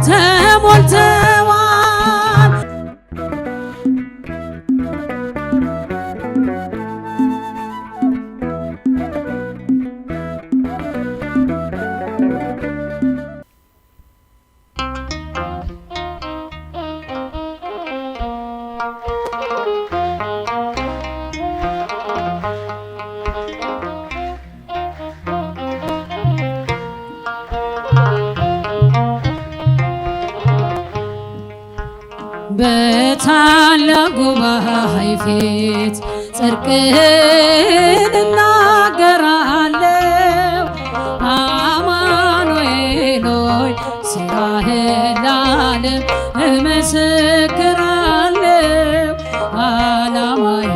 ተሞልተዋል። በታላቅ ጉባኤ ፊት ጽድቅህን እናገራለሁ አማኑኤል ሆይ ሥራህን ለዓለም እመሰክራለሁ ዓላማዬ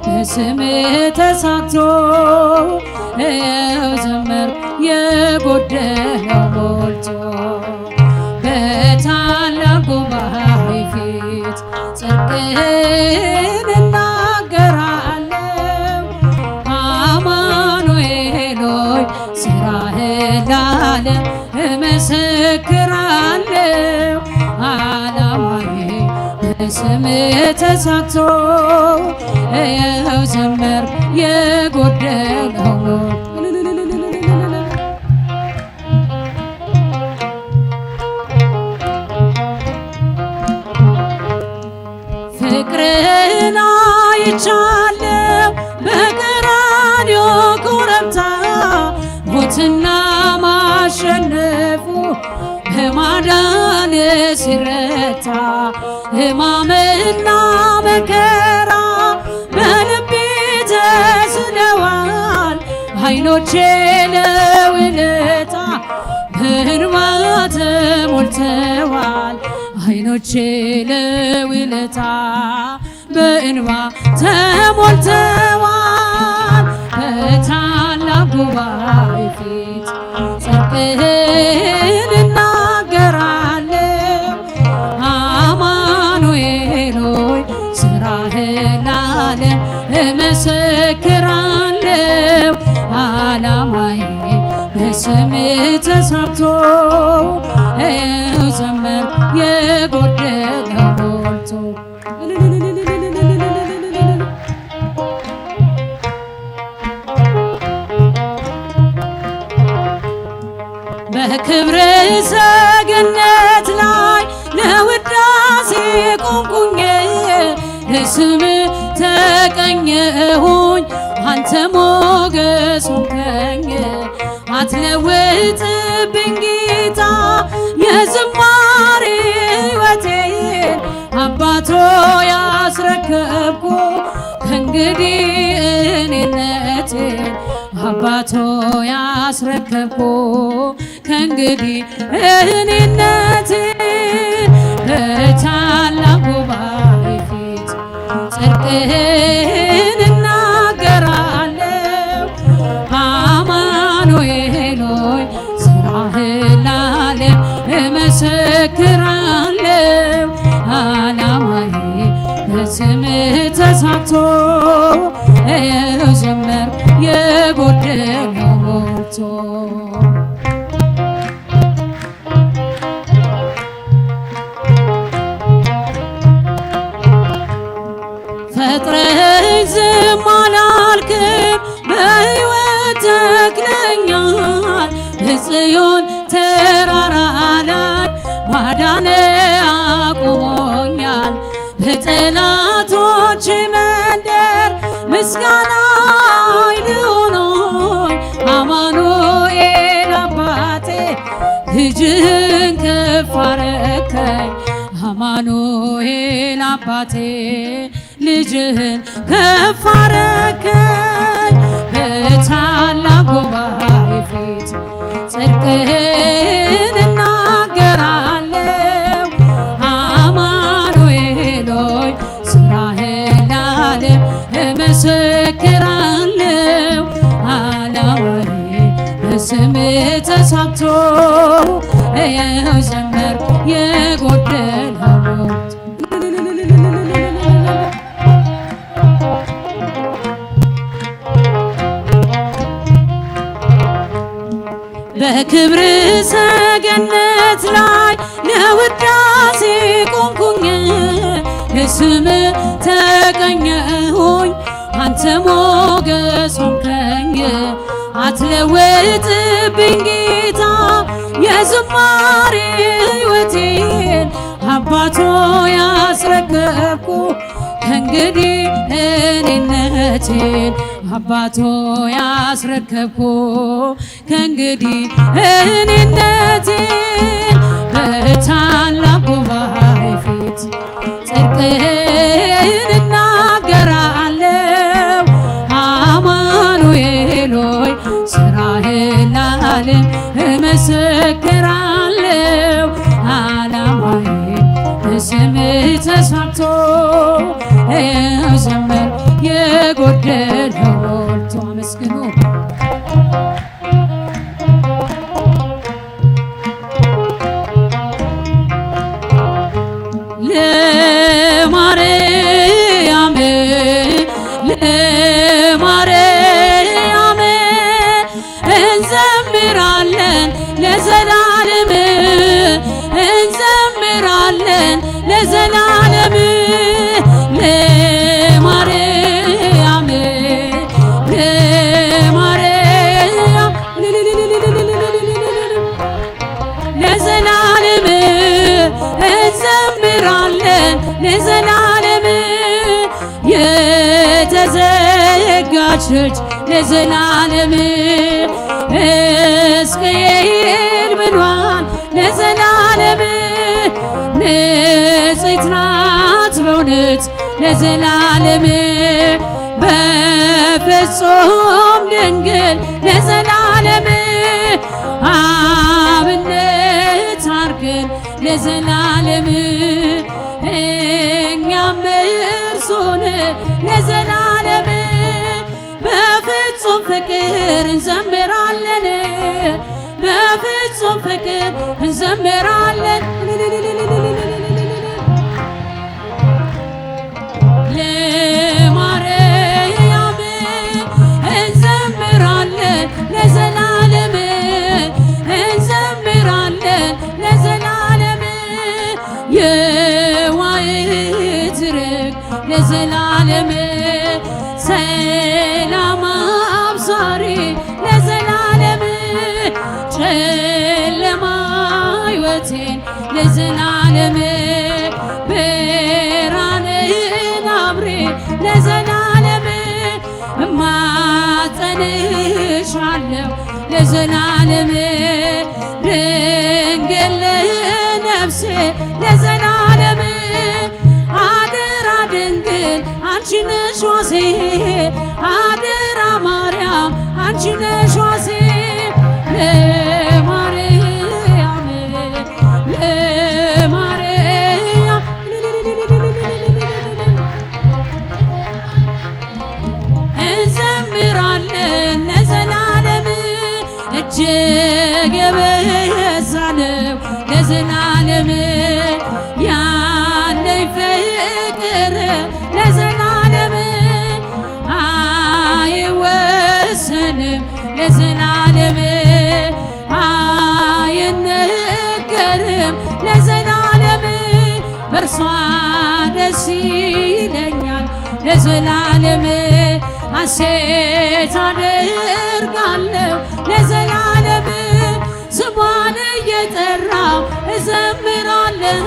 በስምህ ተሳክቶ እየው ዘመርኩ የጎደለው ሞልቶ በታላቅ ጉባኤ ፊት ጽድቅህን እናገራለሁ አማኑኤል ሆይ ሥራህን ለዓለም እመሰክራለሁ ዓላማዬ በስምህ ተሳክቶ እየው ዘመርኩ የጎደለው ፍቅርህን አይቻለው በቀራንዮ ኮረብታ ሞትና ማሸነፉ በማዳን ሲረታ ሕማምና መከራ በልቤ ተስለዋል ዓይኖቼ ለውለታ በእንባ ተሞልተዋል ዓይኖቼ ለውለታ በእንባ ተሞልተዋል። በታላቅ ጉባኤ ፊት ጽድቅህን እናገራለሁ አማኑኤል ሆይ ሥራህን ለዓለም እመሰክራለሁ ዓላማዬ በስምህ ተሳክቶ እየው ዘመርኩ የጎደለው ሞልቶ በክብር ሰገነት ላይ ለውዳሴ ቆምኩኝ ለስምህ ተቀኘሁኝ አንተ ሞገስ ሆንከኝ አትለውጥብኝ ጌታ የዝማሬ ሕይወቴን አባቶ ያስረከብኩ ከእንግዲህ እኔነቴን አባቶ ያስረከብኩ ከእንግዲህ እኔነቴን በታላቅ ጉባኤ ፊት ጽድቅህን እናገራለሁ። አማኑኤል ሆይ ስራህን ለዓለም እመሰክራለሁ። ዓላማዬ በስምህ ተሳክቶ ዘመር የጎደለው ሞልቶ ፈጥረህ ዝም አላልክም በሕይወት ተክለኛል። በጽዮን ተራራ ላይ ማዳን አቁሞኛል። በጠላቶች መንደር ምስጋና ኃይል ሆኖኝ አማኑኤል አባቴ ልጅህን ከፍ አረከኝ። አማኑኤል አባቴ ልጅህን ከፍ አረከኝ። በታላቅ ጉባኤ ፊት ጽድቅህን እናገራለሁ። አማኑኤል ሆይ ስራህን ለዓለም እመሰክራለሁ። ዓላማዬ በስምህ ተሳክቶ ዘመር የጎደለው ሞልቶ በክብር ሰገነት ላይ ለውዳሴ ቆምኩኝ። ለስምህ ተቀኘሁኝ አንተ ሞገስ ሆንከኝ። አትለውጥብኝ ጌታ የዝማሬ ሕይወቴን አባቶ ያስረከብኩ ከእንግዲህ እኔነቴን አባቶ ያስረከብኩ ከእንግዲህ እኔነቴን በታላቅ ጉባኤ ፊት ጽድቅህን እናገራለሁ። አማኑኤል ሆይ ስራህን ለዓለም እመሰክራለሁ። ዓላማዬ በስምህ ተሳክቶ ዘመር የጎደለው ሞልቶ አመስግኑ። ለማርያም ለማርያም እንዘምራለን ለዘላለም እንዘምራለን ለዘላለም ለማርያም ለማርያም ለዘላለም እንዘምራለን ለዘላለም የተዘጋጀች ለዘላለም ሕዝቅኤል ብሏል ለዘላለም ንጽሕት ናት በእውነት ለዘላለም በፍጹም ድንግል ለዘላለም አብነት አርገን ለዘላለም እኛም እርሱን ለዘላለም በፍጹም ፍቅር እንዘምራለን በፍጹም ፍቅር እንዘምራለን ለማርያም እንዘምራለን ለዘላለም እንዘምራለን ለዘላለም የዋይት ርግ ለዘላለም ሰላም አብሳሪ ለዘላለም ጨለማ ሕይወቴን ለዘላለም ብርሃንን አብሬ ለዘላለም እማጸንሻለሁ ለዘላለም ድንግል ነፍሴ ለዘላለም አደራ ድንግል አንቺ አንቺ ነሽ ዋሴ አደራ ማርያም አንቺ ነሽ ዋሴ ለማርያም ለማርያም እንዘምራለን ለዘላለም እጅግ የበዛ ነው ለዘላለም ያለኝ ፍቅር ለዘላለም አይወሰንም ለዘላለም አይነገርም ለዘላለም በእርሷ ደስ ይለኛል ለዘላለም ሐሴት አደርጋለሁ ለዘላለም ስሟን እየጠራው እዘምራለሁ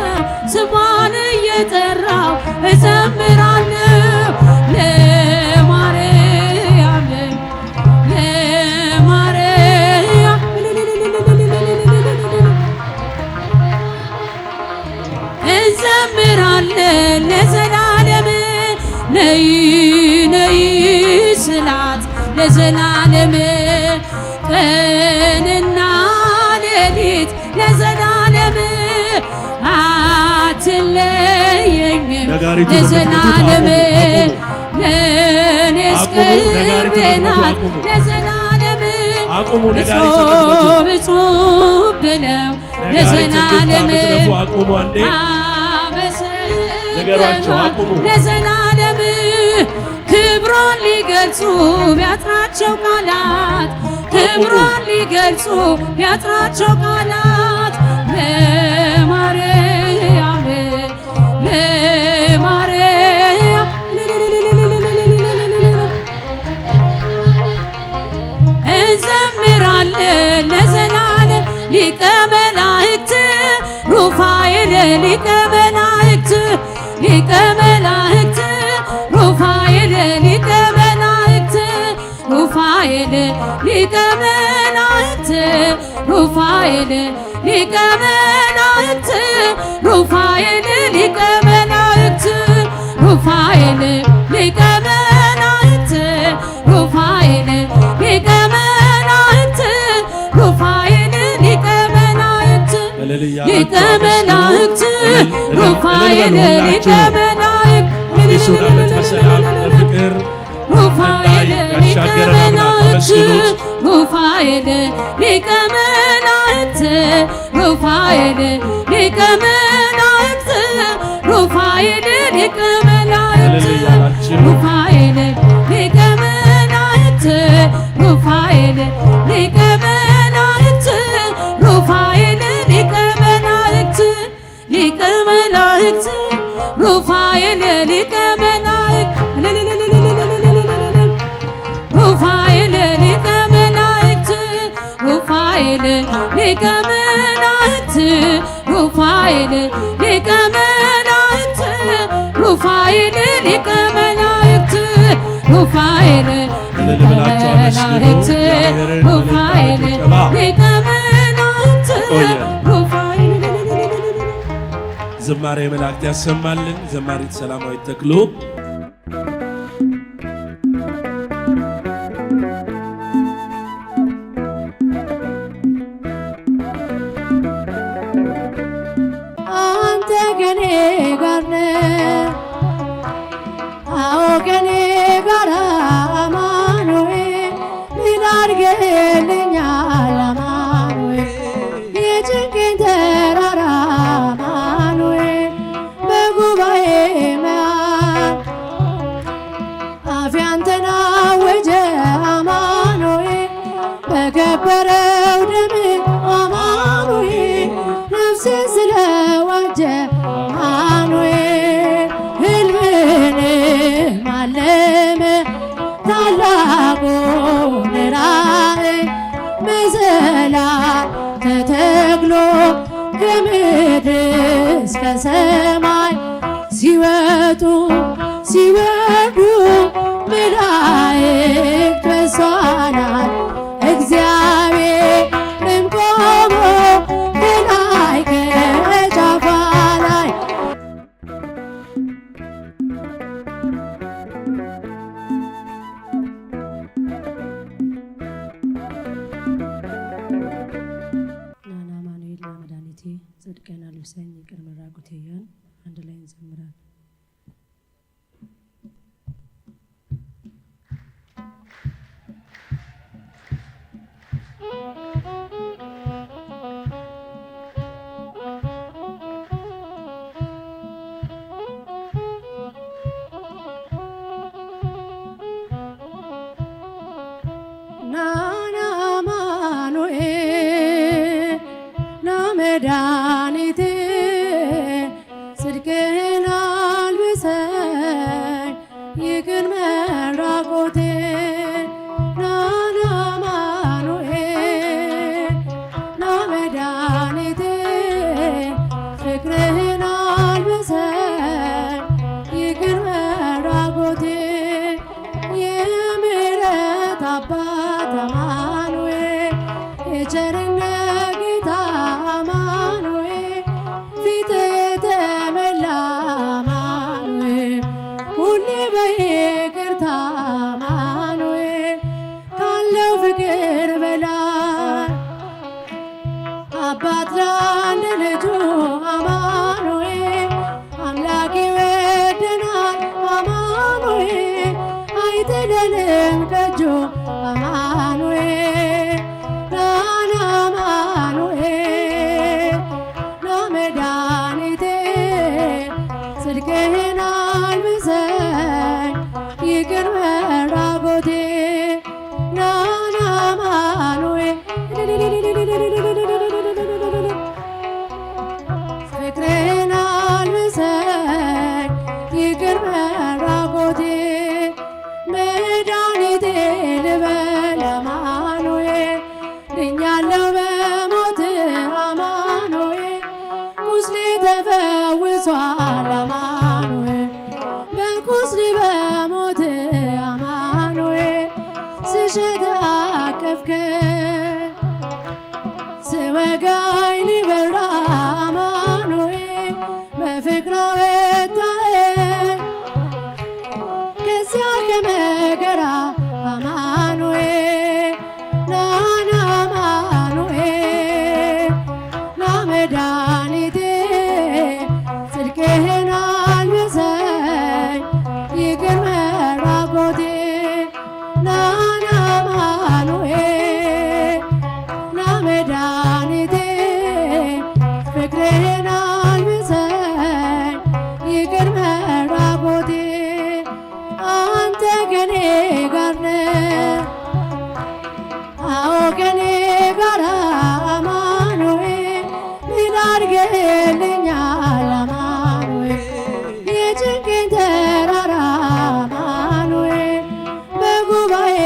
ስሟን እየጠራው እዘምራለሁ ለማርያም ለማርያም እንዘምራለን ለዘላለም ነይ ነይ ስላት ለዘላለም ቀንና ሌሊት ለዘላለም አትለየኝም ለዘላለም ለእኔስ ቅርቤ ናት ለዘላለም እጹብ እጹብ ብለው ለዘላለም አመሰግናለሁ ለዘላለም ክብሯን ሊገልጹ ቢያጥራቸው ቃላት ክብሯን ሊገልጹ ቢያጥራቸው ቃላት ለማርያም ለማርያም እንዘምራለን ለዘላለም ሊቀ መላእክት ሩፋኤል ሊቀ መላእክት ሊቀ መላእክት ሩፋኤል ሊቀ መላእክት ሩፋኤል ሊቀ መላእክት ሩፋኤል ሊቀ መላእክት ሩፋኤል ሊቀ መላእክት ሩፋኤል ሊቀ መላእክት ሩፋኤል ሊቀ መላእክት ሩፋኤል ሊቀ መላእክት ሊቀ መላእክት ሩፋኤል ሊቀ መላእክት ሩፋኤል ሊቀ መላእክት ሩፋኤል ሊቀ መላእክት ሩፋኤል ሊቀ መላእክት ሩፋኤል ሊቀ መላእክት ሩፋኤል ሊቀ መላእክት ሩፋኤል ሊቀ መላእክት ሩፋኤል ሊቀ መላእክት ሊቀ መላእክት ሩፋኤል ሊቀ መላእክት ሩፋኤል ሊቀ መላእክት ሩፋኤል ሊቀ መላእክት ሩፋኤል ሊቀ መላእክት ሩፋኤል ሊቀ መላእክት ሩፋኤል ሊቀ መላእክት ሩፋኤል ሊቀ መላእክት ሩፋኤል ዝማሬ መላእክት ያሰማልን። ዘማሪት ሰላማዊት ተክሉ አንተ ከኔ ጋር ነህ አዎ ከኔ ጋር አማኑኤል ምን አድርገህልኛል አማኑኤል የጭንቄን ተራራ አማኑኤል በጉባኤ መሃል አፌ አንተን አወጀ አማኑኤል በከበረው ደም አማኑኤል ነፍሴን ስለዋጀ አማኑኤል ሕልምን አለመ ታላቁን ራእይ መሰላል ተተክሎ ከምድር እስከ ሰማይ ሲወጡ ሲወርዱ መላእክት በሷ ላይ እግዚአብሔርም ቆሞ ከላይ ከጫፏ ላይ ጽድቅህን አልብሰኝ ይቅር መራቁቴ እያልን አንድ ላይ እንዘምራለን። መድኃኒቴ ጽድቅህን አልብሰኝ ይቅር መራቆቴ ናና አማኑኤል ና መድኃኒቴ ፍቅርህን አልብሰኝ ይቅር መራቆቴ የምሕረት አባት አማኑኤል የቸርነት ጌታ ይቅርታ አማኑኤል ካለው ፍቅር በላይ አባት ለአንድ ልጁ አማኑኤል አምላክ ይወደናል አማኑኤል አይጥለንም ከእጁ አማኑኤል ናና አማኑኤል ና መድኃኒቴ ጽድቅህን አልብሰኝ ይቅር መራቆቴ ናና አማኑኤል ፍቅርህን አልብሰኝ ይቅር መራቆቴ መድኃኒቴ ልበል አማኑኤል ድኛለሁ በሞት አማኑኤል ቁስሌ ተፈውሷል አማኑኤል በቁስሌ በሞት አማኑኤል ስሸት አቀፍከኝ ስወጋኝ ሊበራ አማኑኤል በፍቅር አወጣኸኝ ከዚያ ከመከራ አማኑኤል ናና አማኑኤል ና መድኃኒቴ ጽድቅህን አልብሰኝ ይቅር መራቆቴ ናና አማኑኤል ና መድኃኒቴ ፍቅርህን አልብሰኝ ይቅር መራቆቴ አንተ ከኔ ጋር ነህ አዎ ከኔ ጋር አማኑኤል ምን አድርገህልኛል አማኑኤል የጭንቄን ተራራ አማኑኤል በጉባኤ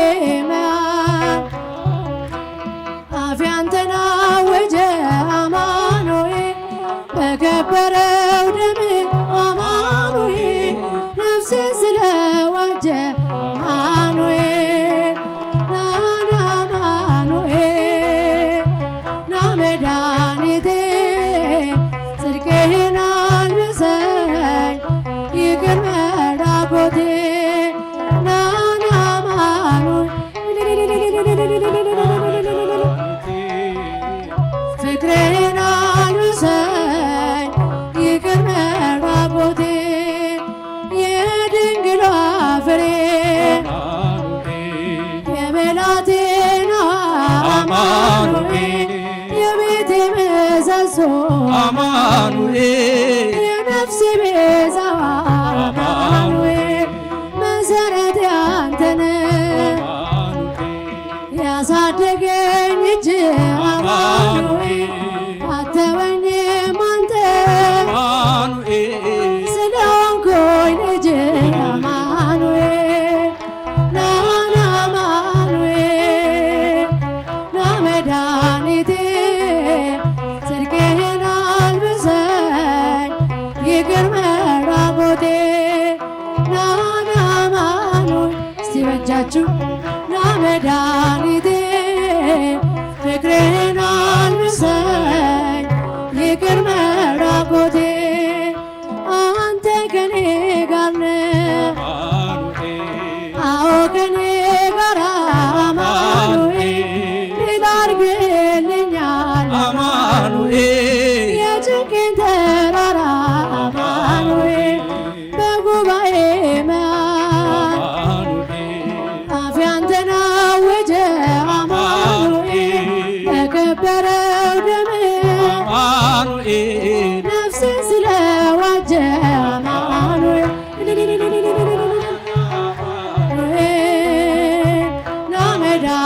መሃል አፌ አንተን አወጀ አማኑኤል በከበረው ደም አማኑኤል ነፍሴን ስለዋጀ አማኑኤል ናና አማኑኤል ና መድኃኒቴ ጽድቅህን አልብሰኝ ይቅር መራቆቴ ናና አማኑኤል ፍቅርህን አልብሰኝ ይቅር መራቆቴ የድንግሏ ፍሬ የበላቴና አማኑኤል የቤቴ ምሰሶ አማኑኤል የነፍሴ ቤዛዋ አማኑኤል መሰረቴ አንተ ነህ ያሳደገኝ እጅ አማኑኤል አተወኝም አንተ አማኑኤል ስለሆንኩኝ ልጅ አማኑኤል ናና አማኑኤል ና መድኃኒቴ ጽድቅህን አልብሰኝ ይቅር መራቆቴ ናና አማኑኤል እስቲ በእጃችሁ ና መድኃኒቴ ፍቅርህን አልብሰኝ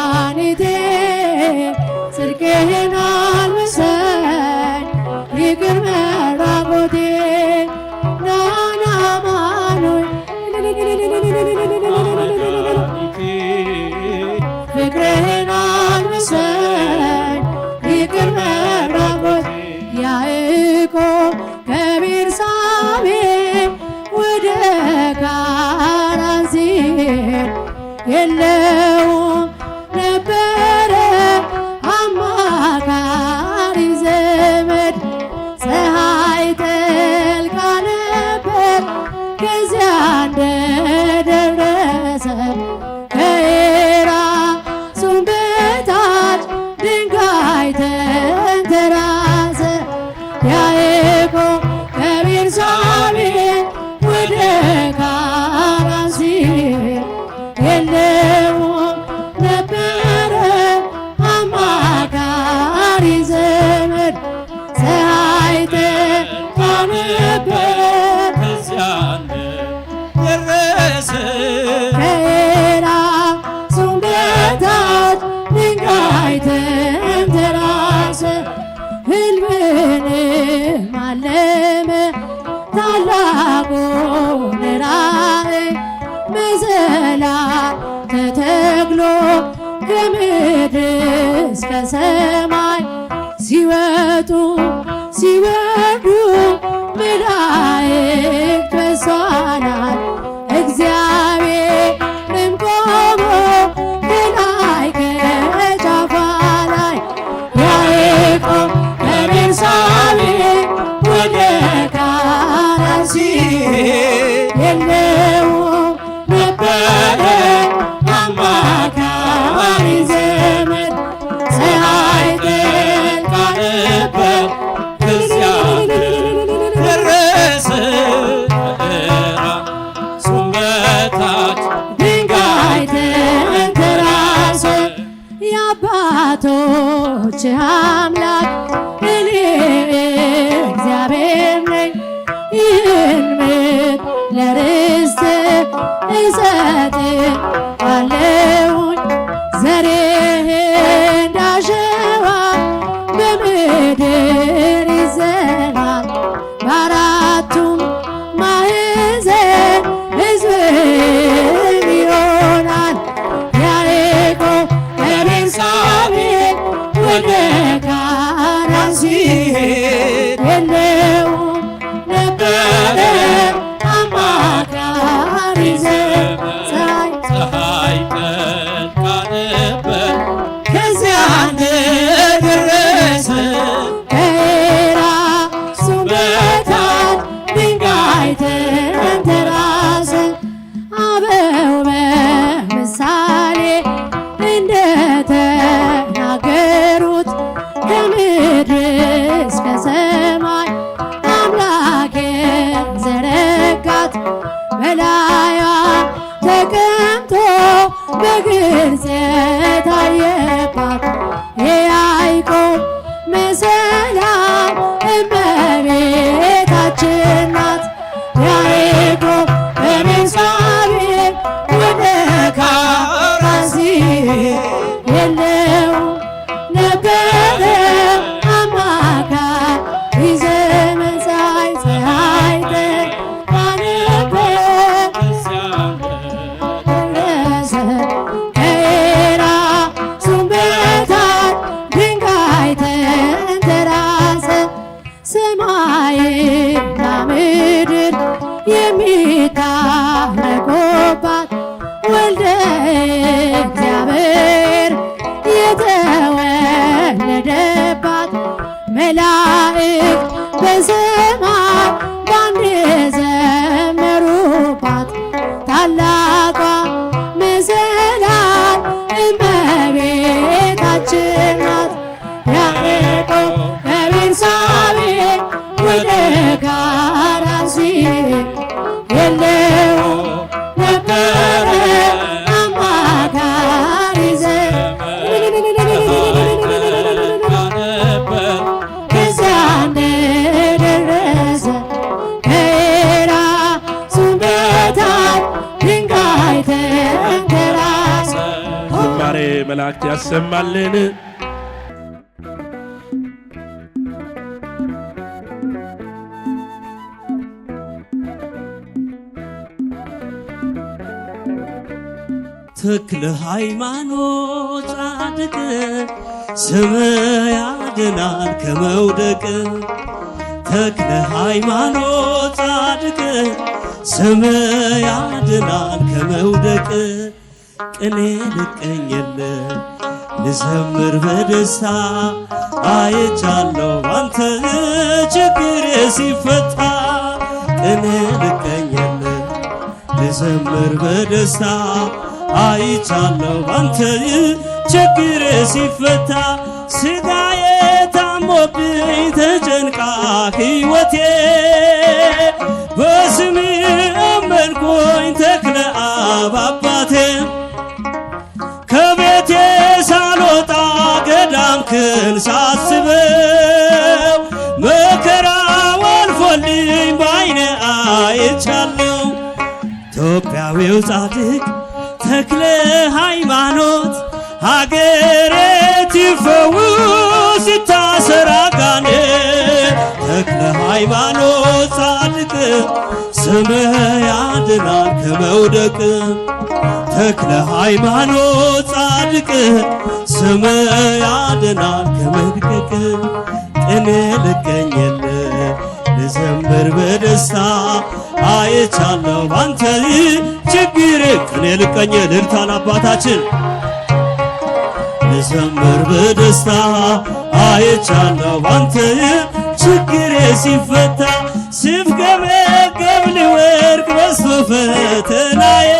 መድኃኒቴ ጽድቅህን አልብሰኝ ይቅር መራቆቴ ናና አማኑኤል ፍቅርህን አልብሰኝ ይቅር መራቆቴ ያዕቆብ ከቤርሳቤ ወደ ካራን ሲሄድ የለውም ነበረ አማካሪ ዘመድ ፀሐይ ጠልቃ ነበር ከዚያ እንደደረሰ ከኤራሱም በታች ድንጋይ ተንተራሰ ያዕቆብ ከቤርሳቤ ወደ ካራን ሲሄድ የለውም ነበረ አማካሪ ዘመድ ፀሐይ ጠልቃ ነበር ከዚያ ደረሰ ከኤራሱም በታች ድንጋይ ተንተራሰ ሕልምንም አለመ ታላቁን ራእይ መሰላል ተተክሎ ከምድር እስከ ሰማይ ሲወጡ ሲወርዱ መላእክት በሷ ላይ እግዚአብሔርም ቆሞ ከላይ ከጫፏ ላይ ያዕቆብ ከቤርሳቤ ወደ ካራን ሲሄድ የለውም ነበረ አማካሪ ዘመድ ፀሐይ ጠልቃ ነበር ከዚያ ደረሰ ከኤራሱም በታች ድንጋይ ተንተራሰ የአባቶች አምላክ እኔ እግዚአብሔር ነኝ ይህን ምድር ለርስት እሰጥሃለሁኝ ዘርህ እንዳሸዋ በምድር ይዘራል በአራቱም ማዕዘን ሕዝብ ይሆናል ያዕቆብ ከቤርሳቤ ወደ ካራን ሲሄድ የለውም ነበረ አማካሪ ዘመድ ፀሐይ መላእክት ያሰማልን። ተክለ ሃይማኖት ጻድቅ ስም ያድናል ከመውደቅ ተክለ ሃይማኖት ጻድቅ ስም ያድናል ከመውደቅ ቅኔ ልቀኝል ልዘምር በደስታ አይቻለሁ ባንተ ችግሬ ሲፈታ ቅኔ ልቀኝል ልዘምር በደስታ አይቻለሁ ባንተ ችግሬ ሲፈታ ስጋዬ ታሞብኝ ተጨንቃ ሕይወቴ በስም አመንኩኝ ተክለ አብ አባቴ ከቤቴ ሳልወጣ ገዳምክን ሳስበው መከራው አልፎልኝ ባይኔ አይቻለሁ ኢትዮጵያዊው ጻድቅ ተክለ ሃይማኖት ሀገሬ ትፈውስ ሲታሰር አጋንንት ተክለ ሃይማኖት ጻድቅ ስምህ ያድናል ከመውደቅ ተክለ ሃይማኖት ጻድቅ ስምህ ያድናል ከመድቀቅ ቅኔ ልቀኝል ልዘምር በደስታ አይቻለሁ ባንተ ችግሬ ቅኔ ልቀኝል እልልታን አባታችን ልዘምር በደስታ አይቻለሁ ባንተ ችግሬ ሲፈታ ስፍገመገም ልወርቅ በስቶ ፈተናዬ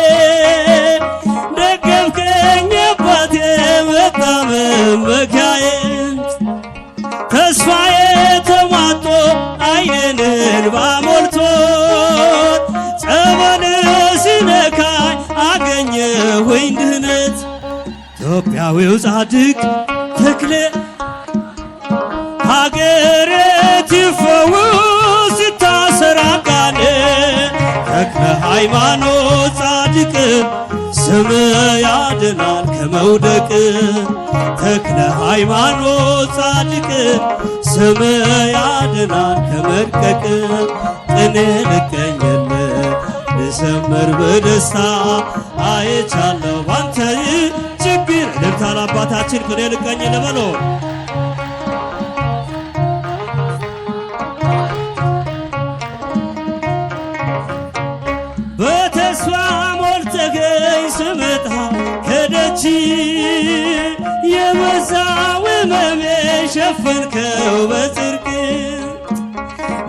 ደገምከኝ አባቴ መታመን መካዬ ተስፋዬ ተሟጦ ዓይኔን እንባ ሞልቶት ጸበል ሲነካኝ አገኘሁኝ ድህነት ኢትዮጵያዊው ጻድቅ ተክለ ሀገሬ ትፈውስ ሲታሰር አጋንንት ተክለ ሃይማኖት ጻድቅ ስምህ ያድናል ከመውደቅ ተክለ ሃይማኖት ጻድቅ ስምህ ያድናል ከመድቀቅ ቅኔ ልቀኝል ልዘምር በደስታ አይቻለሁ ባንተ ችግር እልልታን አባታችን ቅኔ ልቀኝል በሎ በተስፋ ሞልተኸኝ ስመጣ ከደጅ የበዛው ሕመሜ ሸፈንከው በጽድቅ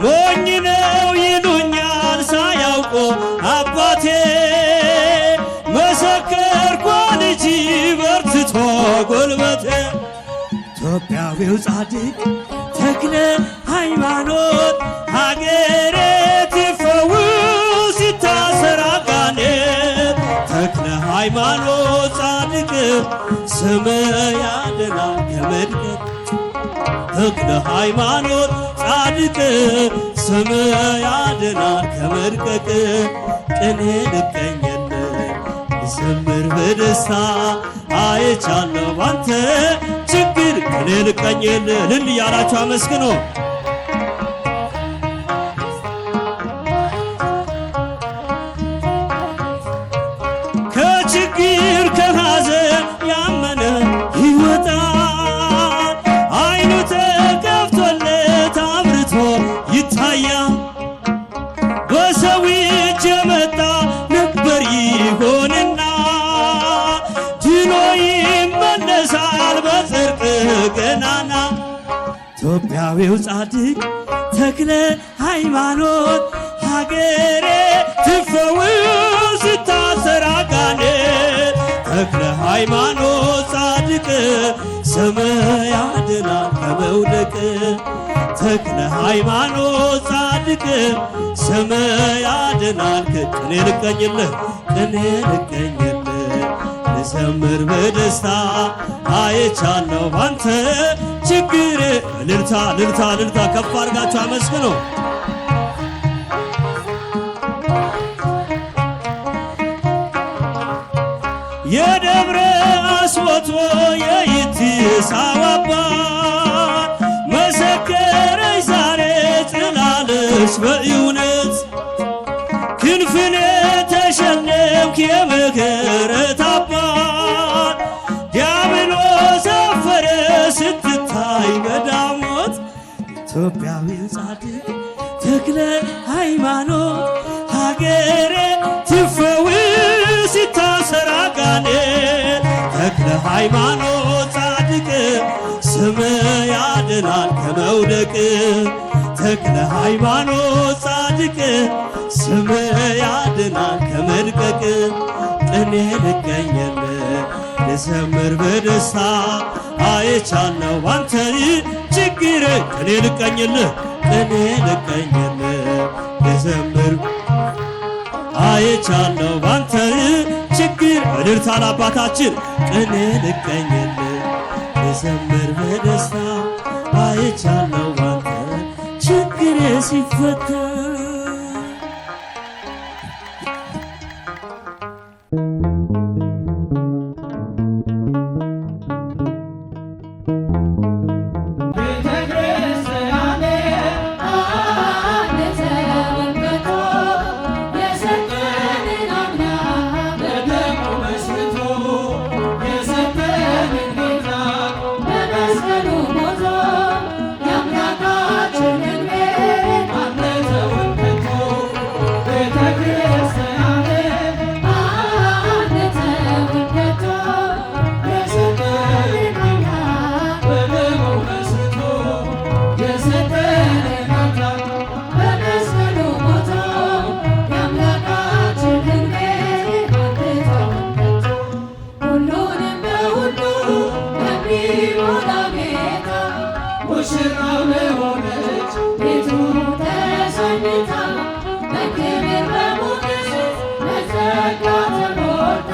ሞኝ ነው ይሉኛል ሳያውቁ አባቴ መሰከርኳ ልጅ በርትቶ ጎልበቴ ኢትዮጵያዊው ጻድቅ ተክለ ሃይማኖት ሀገሬ ትፈውስ ሲታሰር አጋንንት ተክለ ሃይማኖት ጻድቅ ስምህ ያድናል ከመድቀቅ ተክለ ሃይማኖት ጻድቅ ስምህ ያድናል ከመድቀቅ ቅኔ ልቀኝል ልዘምር በደስታ አይቻለሁ ባንተ ችግር ቅኔ ልቀኝል እልል እያላችሁ አመስግኖ ከችግር ከሐዘን ያመነ ይወጣል ዓይኑ ተከፍቶለት አብርቶ ይታያል በሰው እጅ የመጣ ነበር ይሆንና ድኖ ይመለሳል በጽድቅ ገናና ኢትዮጵያዊው ጻድቅ ተክለ ሃይማኖት ሀገሬ ትፈውስ ሲታሰር አጋንንት ተክለ ሃይማኖት ጻድቅ ስምህ ያድናል ከመውደቅ ተክለ ሃይማኖት ጻድቅ ስምህ ያድናል ቅኔ ልቀኝልህ ቅኔ ልቀኝልህ ልዘምር በደስታ አይቻለሁ ባንተ ችግሬ እልልታ እልልታ እልልታ ከፍ አድርጋችሁ አመስግኑ የደብረ አስወቶ የይትሳው አባት መሰከረች ዛሬ ጥላለች በእውነት ክንፍን ተሸለምክ የምህረት አባት ዲያብሎስ አፈረ ስትታይ በዳሞት ኢትዮጵያዊ ጻድቅ ተክለ ሃይማኖት ሀገሬ ትፈውስ ሲታሰር አጋኔን ተክለ ሃይማኖት ጻድቅ ስም ያድናል ከመውደቅ ተክለ ሃይማኖት ጻድቅ ስም ያድናል ከመድቀቅ ቅኔ ልቀኝልህ ልዘምር በደስታ አይቻለሁ ባንተን ችግር ቅኔ ልቀኝልህ ልዘምር አይቻለሁ ባንተን ችግር እልልታ ለአባታችን ቅኔ ልቀኝልህ ልዘምር በደስታ አይቻለሁ ባንተን ችግር ሲፈታ ሙሽራው ለሆነች ቤቱ ተሰኝታ በክብር በሞገስ በጸጋ ተሞልታ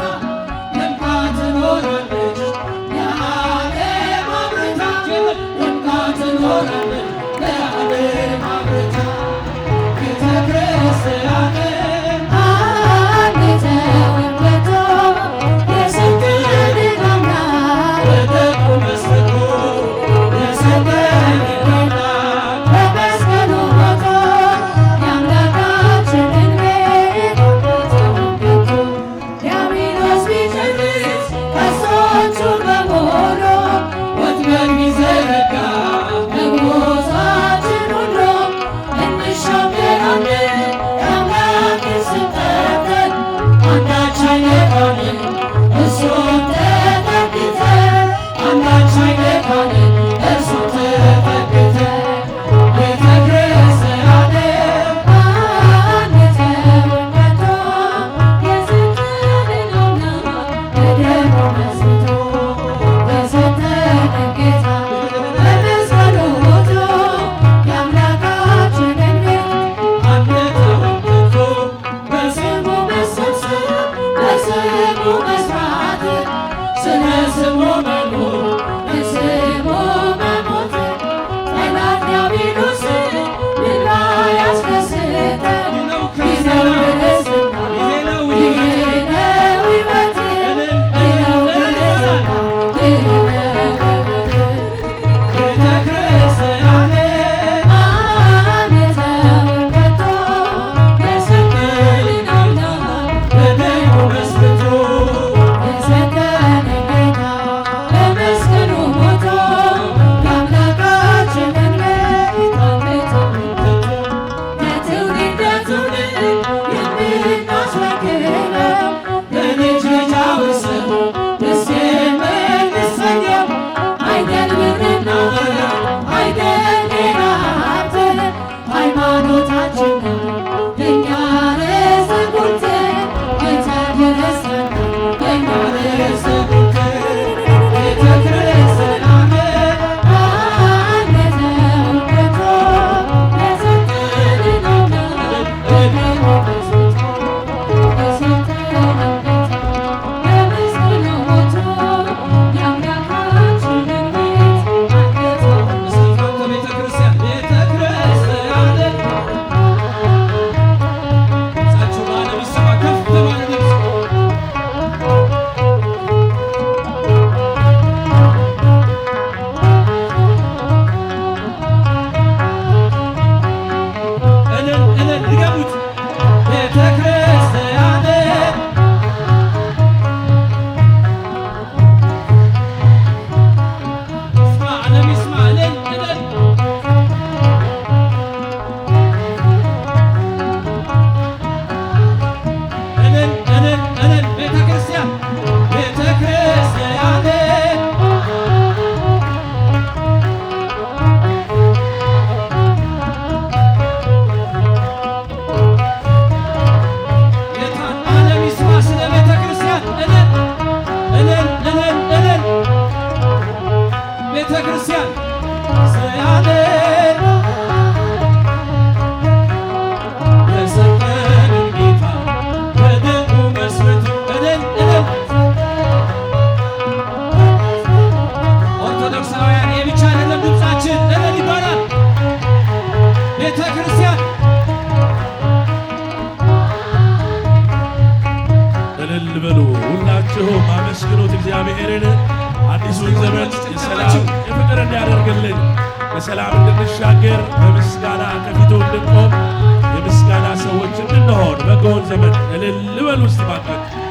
ደምቃ ትኖራለች የዓለም አብርታ ደምቃ ትኖራለች የዓለም አብርታ ቤተ ክርስቲያን Let's go. ክርስቲያን ስያለን የሰጠን ጌታ በደሙ መስዋዕት እልል እልል ኦርቶዶክሳውያን የብቻ አይደለም ድምፃችን እልል ይባላል። ቤተ ክርስቲያን እልል በሉ ሁላችሁም አመስግኑት እግዚአብሔርን። አዲሱን ዘመን የሰላም የፍቅር እንዲያደርግልን በሰላም እንድንሻገር በምስጋና ከፊቱ እንድንቆም የምስጋና ሰዎች እንድንሆን በጎውን ዘመን እልል በሉ እስቲ ባካችሁ።